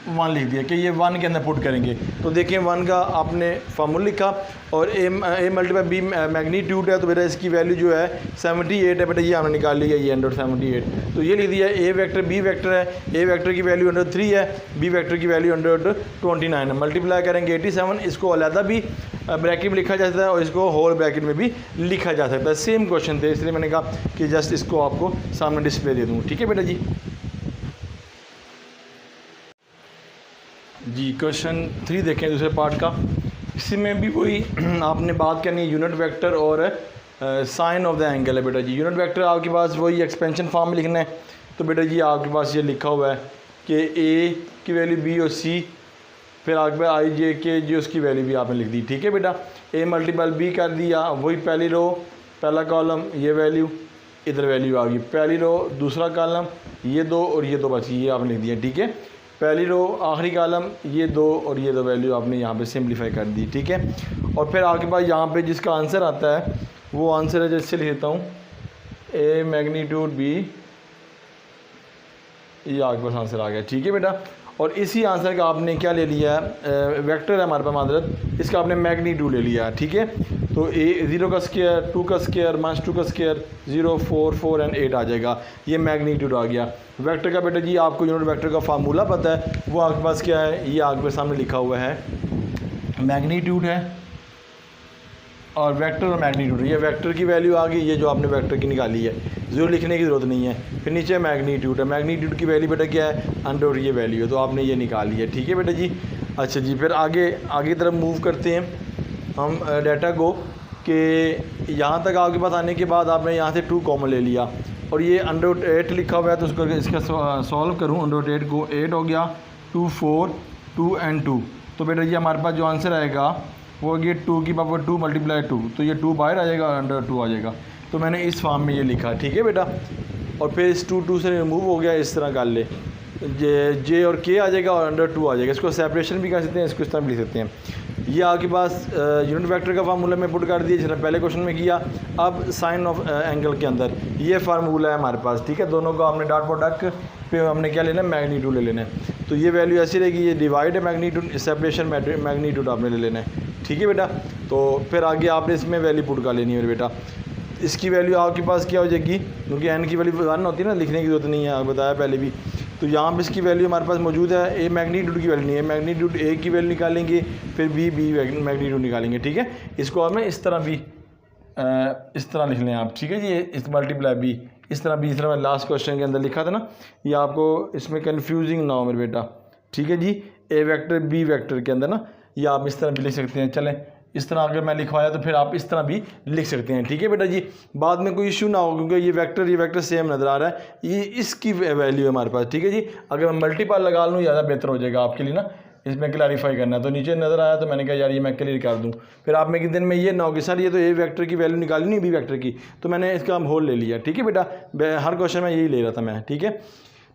1 लिख दिया कि ये 1 के अंदर पुट करेंगे। तो देखिए 1 का आपने फार्मूला लिखा, और ए मल्टीप्लाई बी मैग्नीट्यूड है, तो बेटा इसकी वैल्यू जो है 78 है बेटा, ये हमने निकाल लिया, ये 178। तो ये लिख दिया, ए वेक्टर बी वेक्टर है, ए वेक्टर की वैल्यू 103 है, बी वेक्टर की वैल्यू 129 है। मल्टीप्लाई करेंगे 87, इसको अलहदा भी ब्रैकेट में लिखा जा सकता है और इसको होल ब्रैकेट में भी लिखा जा सकता है। सेम क्वेश्चन थे, इसलिए मैंने कहा कि जस्ट इसको आपको सामने डिस्प्ले दे दूँ। ठीक है बेटा जी, क्वेश्चन 3 देखें दूसरे पार्ट का। इसी में भी वही आपने बात करनी है यूनिट वेक्टर और साइन ऑफ द एंगल है बेटा जी। यूनिट वेक्टर आपके पास वही एक्सपेंशन फॉर्म में लिखना है। तो बेटा जी आपके पास ये लिखा हुआ है कि ए की वैल्यू बी और सी, फिर आपके आई जे के जी उसकी वैल्यू भी आपने लिख दी। ठीक है बेटा, ए मल्टीपल बी कर दिया, वही पहली रो पहला कॉलम ये वैल्यू, इधर वैल्यू आ गई, पहली रो दूसरा कॉलम ये दो और ये दो बची, ये आपने लिख दिया। ठीक है, पहली रो आखिरी कॉलम ये दो और ये दो वैल्यू आपने यहाँ पे सिंप्लीफाई कर दी। ठीक है, और फिर आपके पास यहाँ पे जिसका आंसर आता है वो आंसर है, जैसे लिखता हूँ ए मैग्नीट्यूड बी, ये आपके पास आंसर आ गया। ठीक है बेटा, और इसी आंसर का आपने क्या ले लिया है, वेक्टर है हमारे पास मादरत, इसका आपने मैग्नीट्यूड ले लिया। ठीक है, तो ए 0 का स्क्वायर 2 का स्क्वायर -2 का स्क्वायर 0 4 4 एंड 8 आ जाएगा, ये मैग्नीट्यूड आ गया वेक्टर का। बेटा जी आपको यूनिट वेक्टर का फार्मूला पता है, वो आपके पास क्या है, ये आपके सामने लिखा हुआ है, मैग्नीट्यूड है और वेक्टर और मैग्नीट्यूड। ये वेक्टर की वैल्यू आ गई, ये जो आपने वेक्टर की निकाली है, ज़रूर लिखने की ज़रूरत नहीं है। फिर नीचे मैग्नीट्यूड है, मैग्नीट्यूड की वैल्यू बेटा क्या है, अंडर ये वैल्यू है, तो आपने ये निकाली है। ठीक है बेटा जी, अच्छा जी, फिर आगे तरफ मूव करते हैं हम डाटा को, कि यहाँ तक आपके पास आने के बाद आपने यहाँ से 2 कॉमन ले लिया और ये √8 लिखा हुआ है, तो उसको इसका सॉल्व करूँ, √8 को 8 हो गया, 2 4 2 एंड 2, तो बेटा जी हमारे पास जो आंसर आएगा वो ये 2 की पावर 2 × 2, तो ये 2 बाहर आ जाएगा, √2 आ जाएगा। तो मैंने इस फॉर्म में ये लिखा। ठीक है बेटा, और फिर इस 2 से रिमूव हो गया, इस तरह कर ले, जे और के आ जाएगा और √2 आ जाएगा। इसको सेपरेशन भी कर सकते हैं, इसको इस तरह भी लिख सकते हैं। ये आपके पास यूनिट वेक्टर का फार्मूला में पुट कर दिया, जिसने पहले क्वेश्चन में किया। अब साइन ऑफ एंगल के अंदर ये फार्मूला है हमारे पास। ठीक है, दोनों को हमने डॉट प्रोडक्ट पे हमने क्या लेना है, मैग्नीट्यूड ले लेना है। तो ये वैल्यू ऐसी रहेगी, ये डिवाइड है मैग्नीट्यूड, सेपरेशन मैग्नीट्यूड आपने ले लेना है। ठीक है बेटा, तो फिर आगे आपने इसमें वैल्यू पुट कर लेनी है बेटा। इसकी वैल्यू आपके पास क्या हो जाएगी, क्योंकि एन की वैल्यू 1 होती है ना, लिखने की जरूरत नहीं है, बताया पहले भी। तो यहाँ पर इसकी वैल्यू हमारे पास मौजूद है, ए मैग्नीट्यूड की वैल्यू नहीं है, मैग्नीट्यूड ए की वैल्यू निकालेंगे, फिर बी मैग्नीट्यूड निकालेंगे। ठीक है, इसको हमें इस तरह भी इस तरह लिख लें आप। ठीक है जी, इस मल्टीप्लाई बी इस तरह भी, इस तरह मैं लास्ट क्वेश्चन के अंदर लिखा था ना, ये आपको इसमें कन्फ्यूजिंग ना हो मेरे बेटा। ठीक है जी, ए वेक्टर बी वेक्टर के अंदर ना, ये आप इस तरह भी लिख सकते हैं। चलें, इस तरह अगर मैं लिखवाया तो फिर आप इस तरह भी लिख सकते हैं। ठीक है बेटा जी, बाद में कोई इशू ना हो, क्योंकि ये वेक्टर सेम नज़र आ रहा है, ये इसकी वैल्यू है हमारे पास। ठीक है जी, अगर मैं मल्टीपल लगा लूँ ज़्यादा बेहतर हो जाएगा आपके लिए ना, इसमें क्लैरिफाई करना है। तो नीचे नज़र आया तो मैंने कहा यार ये मैं क्लियर कर दूँ, फिर आप में किस दिन में ये ना हो कि सर ये तो ए वेक्टर की वैल्यू निकाली नहीं बी वेक्टर की, तो मैंने इसका होल ले लिया। ठीक है बेटा, हर क्वेश्चन में यही ले रहा था मैं। ठीक है,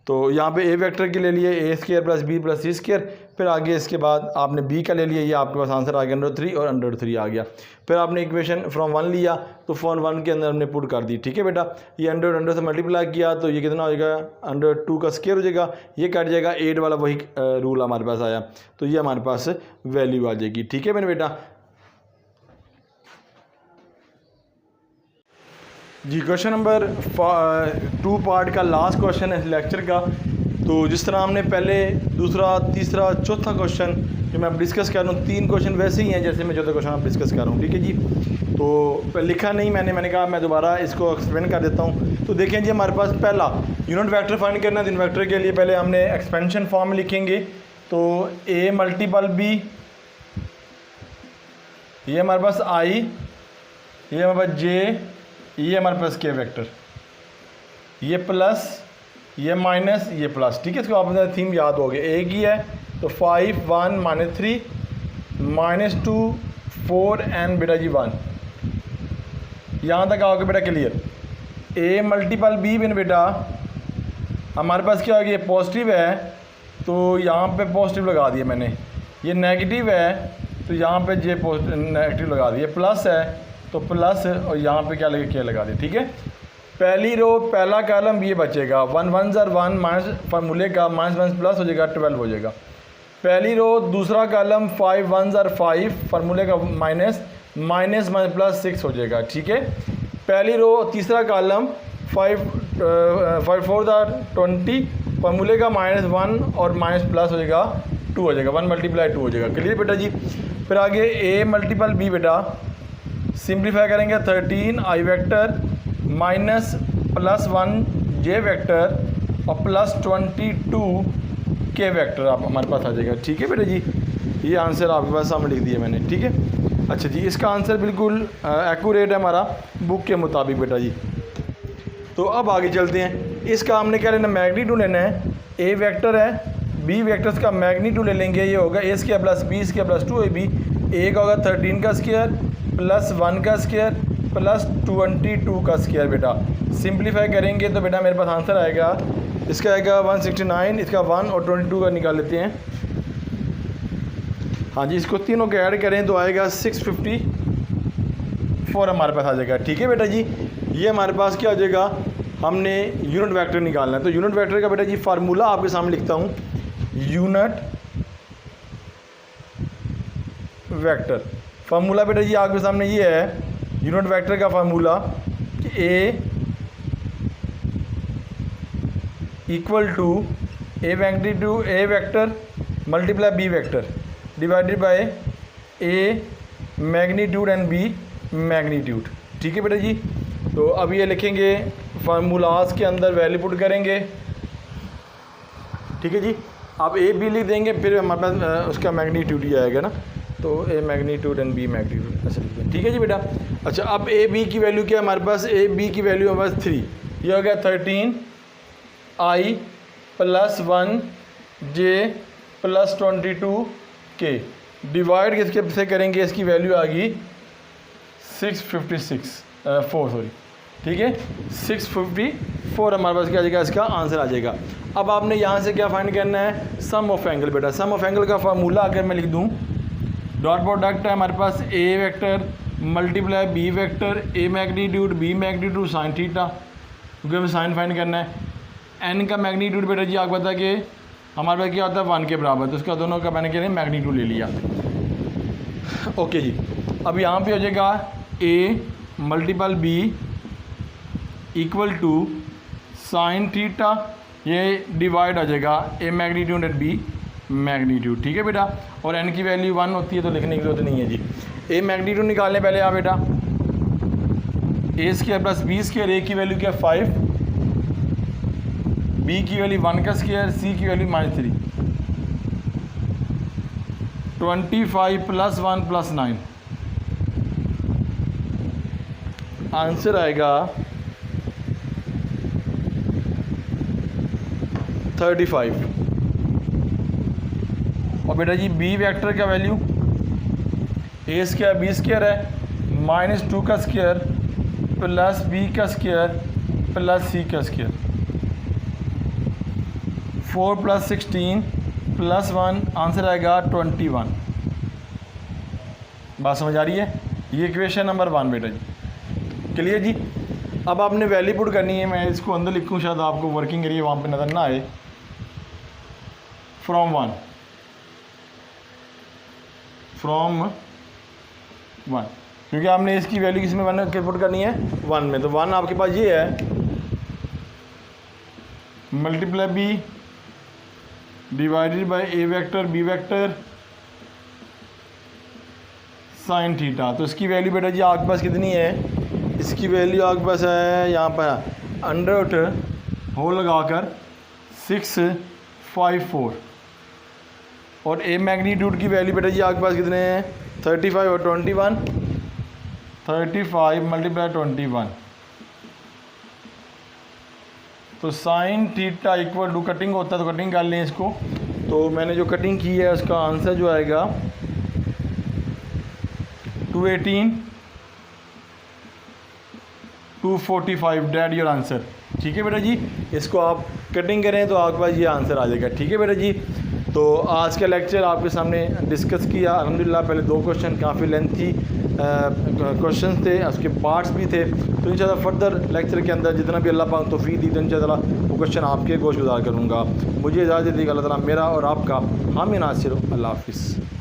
तो यहाँ पे ए वेक्टर के ले लिए a² + b + c², फिर आगे इसके बाद आपने b का ले लिया, ये आपके पास आंसर आ गया √3 और √3 आ गया। फिर आपने इक्वेशन फ्रॉम 1 लिया, तो फ्रॉम 1 के अंदर हमने पुट कर दी। ठीक है बेटा, ये अंडर से मल्टीप्लाई किया तो ये कितना हो जाएगा, √2 का स्क्वायर हो जाएगा, ये कट जाएगा, 8 वाला वही रूल हमारे पास आया, तो ये हमारे पास वैल्यू आ जाएगी। ठीक है मेरे बेटा जी, क्वेश्चन नंबर 2 पार्ट का लास्ट क्वेश्चन है लेक्चर का। तो जिस तरह हमने पहले दूसरा तीसरा चौथा क्वेश्चन जो मैं अब डिस्कस कर रहा हूँ, 3 क्वेश्चन वैसे ही हैं जैसे मैं चौथा क्वेश्चन अब डिस्कस कर रहा हूँ। ठीक है जी, तो लिखा नहीं मैंने कहा मैं दोबारा इसको एक्सप्लेन कर देता हूँ। तो देखें जी, हमारे पास पहला यूनिट वेक्टर फाइंड करना है। यूनिट वेक्टर के लिए पहले हमने एक्सपेंशन फॉर्म लिखेंगे, तो a × b, ये हमारे पास i, ये हमारे पास j, ये हमारे पास के वेक्टर, ये प्लस, ये माइनस, ये प्लस। ठीक है, इसको आप थीम याद हो गया, एक ही है, तो 5 1 -3 -2 4 एंड बेटा जी 1, यहाँ तक आओगे बेटा क्लियर। a × b बिन बेटा हमारे पास क्या हो गया, पॉजिटिव है तो यहाँ पे पॉजिटिव लगा दिया मैंने, ये नेगेटिव है तो यहाँ पे जे नेगेटिव लगा दिया, प्लस है तो प्लस और यहाँ पे क्या लगे, क्या लगा दिया। ठीक है, पहली रो पहला कॉलम ये बचेगा, 1 1 * 1 माइनस फार्मूले का -1 प्लस हो जाएगा 12 हो जाएगा। पहली रो दूसरा कॉलम 5 1 * 5 फार्मूले का माइनस प्लस 6 हो जाएगा। ठीक है, पहली रो तीसरा कॉलम 5 4 20 फार्मूले का -1 और माइनस प्लस हो जाएगा 2 हो जाएगा, 1 × 2 हो जाएगा। क्लियर बेटा जी। फिर आगे a × b बेटा सिंप्लीफाई करेंगे, 13 i vector minus +1 j vector और +22 k वेक्टर आप हमारे पास आ जाएगा। ठीक है बेटा जी, ये आंसर आपके पास सामने लिख दिया मैंने, ठीक है। अच्छा जी, इसका आंसर बिल्कुल एक्यूरेट है हमारा बुक के मुताबिक बेटा जी। तो अब आगे चलते हैं। इसका हमने क्या लेना, मैग्नीट्यूड लेना है। ए वेक्टर है, बी वेक्टर्स का मैग्नीट्यूड ले लेंगे, ये होगा A square plus B square plus 2ab। A का होगा 13 का स्क्वायर प्लस 1 का स्क्वायर प्लस 22 का स्क्वायर। बेटा सिंप्लीफाई करेंगे तो बेटा मेरे पास आंसर आएगा, इसका आएगा 169, इसका 1 और 22 का निकाल लेते हैं। हाँ जी, इसको तीनों के ऐड करें तो आएगा 654 हमारे पास आ जाएगा, ठीक है बेटा जी। ये हमारे पास क्या हो जाएगा, हमने यूनिट वेक्टर निकालना है। तो यूनिट वेक्टर का बेटा जी फार्मूला आपके सामने लिखता हूँ। यूनिट वेक्टर फार्मूला बेटा जी आपके सामने ये है। यूनिट वेक्टर का फार्मूला कि A equal to A vector multiply B vector divided by A magnitude and B magnitude, ठीक है बेटा जी। तो अब ये लिखेंगे, फार्मूलाज के अंदर वैल्यू पुट करेंगे, ठीक है जी। अब ए बी लिख देंगे, फिर हमारे पास उसका मैग्नीट्यूड ही आएगा ना, तो ए मैग्नीट्यूड एंड बी मैग्नीट्यूड ऐसे लिख दें, ठीक है जी बेटा। अच्छा, अब ए बी की वैल्यू क्या है हमारे पास, ए बी की वैल्यू हमारे पास 3, ये हो गया 13i plus 1j plus 22k divide किसके से करेंगे, इसकी वैल्यू आ गई 654 ठीक है 654 हमारे पास क्या आ जाएगा, इसका आंसर आ जाएगा। अब आपने यहाँ से क्या फाइंड करना है, सम ऑफ एंगल। बेटा सम ऑफ एंगल का फार्मूला अगर मैं लिख दूँ, डॉट प्रोडक्ट है हमारे पास A vector multiply B vector A magnitude B magnitude sine theta, क्योंकि हमें साइन फाइंड करना है। एन का मैग्नीट्यूड बेटा जी आपको पता है कि हमारे पास क्या होता है 1 के बराबर, तो उसका दोनों का मैंने क्या मैग्नीट्यूड ले लिया। ओके जी, अब यहाँ पे हो जाएगा A multiple B equal to sine theta, ये डिवाइड आ जाएगा A magnitude and B magnitude, ठीक है बेटा। और एन की वैल्यू 1 होती है तो लिखने की जरूरत नहीं है जी। ए मैग्नीट्यूड निकालने पहले आप बेटा, ए स्क्वायर प्लस बी स्क्वायर, ए की वैल्यू क्या 5, बी की वैल्यू 1 का स्क्वायर, सी की वैल्यू -3, 25 प्लस 1 प्लस 9, आंसर आएगा 35। और बेटा जी बी वेक्टर का वैल्यू ए स्क्वायर बी स्क्वायर है -2 का स्क्वायर प्लस बी का स्क्वायर प्लस सी का स्क्वायर, 4 प्लस 16 प्लस 1, आंसर आएगा 21। बात समझ आ रही है, ये इक्वेशन नंबर 1 बेटा जी, क्लियर जी। अब आपने वैल्यू पुट करनी है, मैं इसको अंदर लिखूँ शायद आपको वर्किंग एरिया वहाँ पे नज़र ना आए। फ्रॉम 1 क्योंकि आपने इसकी वैल्यू किस में 1 पुट करनी है 1 में, तो 1 आपके पास ये है multiply B divided by A vector B vector sine theta. तो इसकी वैल्यू बेटा जी आपके पास कितनी है, इसकी वैल्यू आपके पास है यहाँ पर अंडर होल लगाकर 654। और ए मैग्नीट्यूड की वैल्यू बेटा जी आपके पास कितने हैं 35 और 21, 35 मल्टीप्लाई 21, तो sine theta equal to, cutting होता है तो कटिंग कर लें इसको, तो मैंने जो कटिंग की है उसका आंसर जो आएगा 218 245, डेट योर आंसर, ठीक है बेटा जी। इसको आप कटिंग करें तो आपके पास ये आंसर आ जाएगा, ठीक है बेटा जी। तो आज का लेक्चर आपके सामने डिस्कस किया अल्हम्दुलिल्लाह। पहले 2 क्वेश्चन काफ़ी लेंथी क्वेश्चन थे, उसके पार्ट्स भी थे, तो इंशाल्लाह फर्दर लेक्चर के अंदर जितना भी अल्लाह पाक तौफीक दी तो इंशाल्लाह वो क्वेश्चन आपके गोश गुजार करूँगा। मुझे इजाज़त दी, अल्लाह ताला मेरा और आपका हामी नासिर। अल्लाह हाफ़िज़।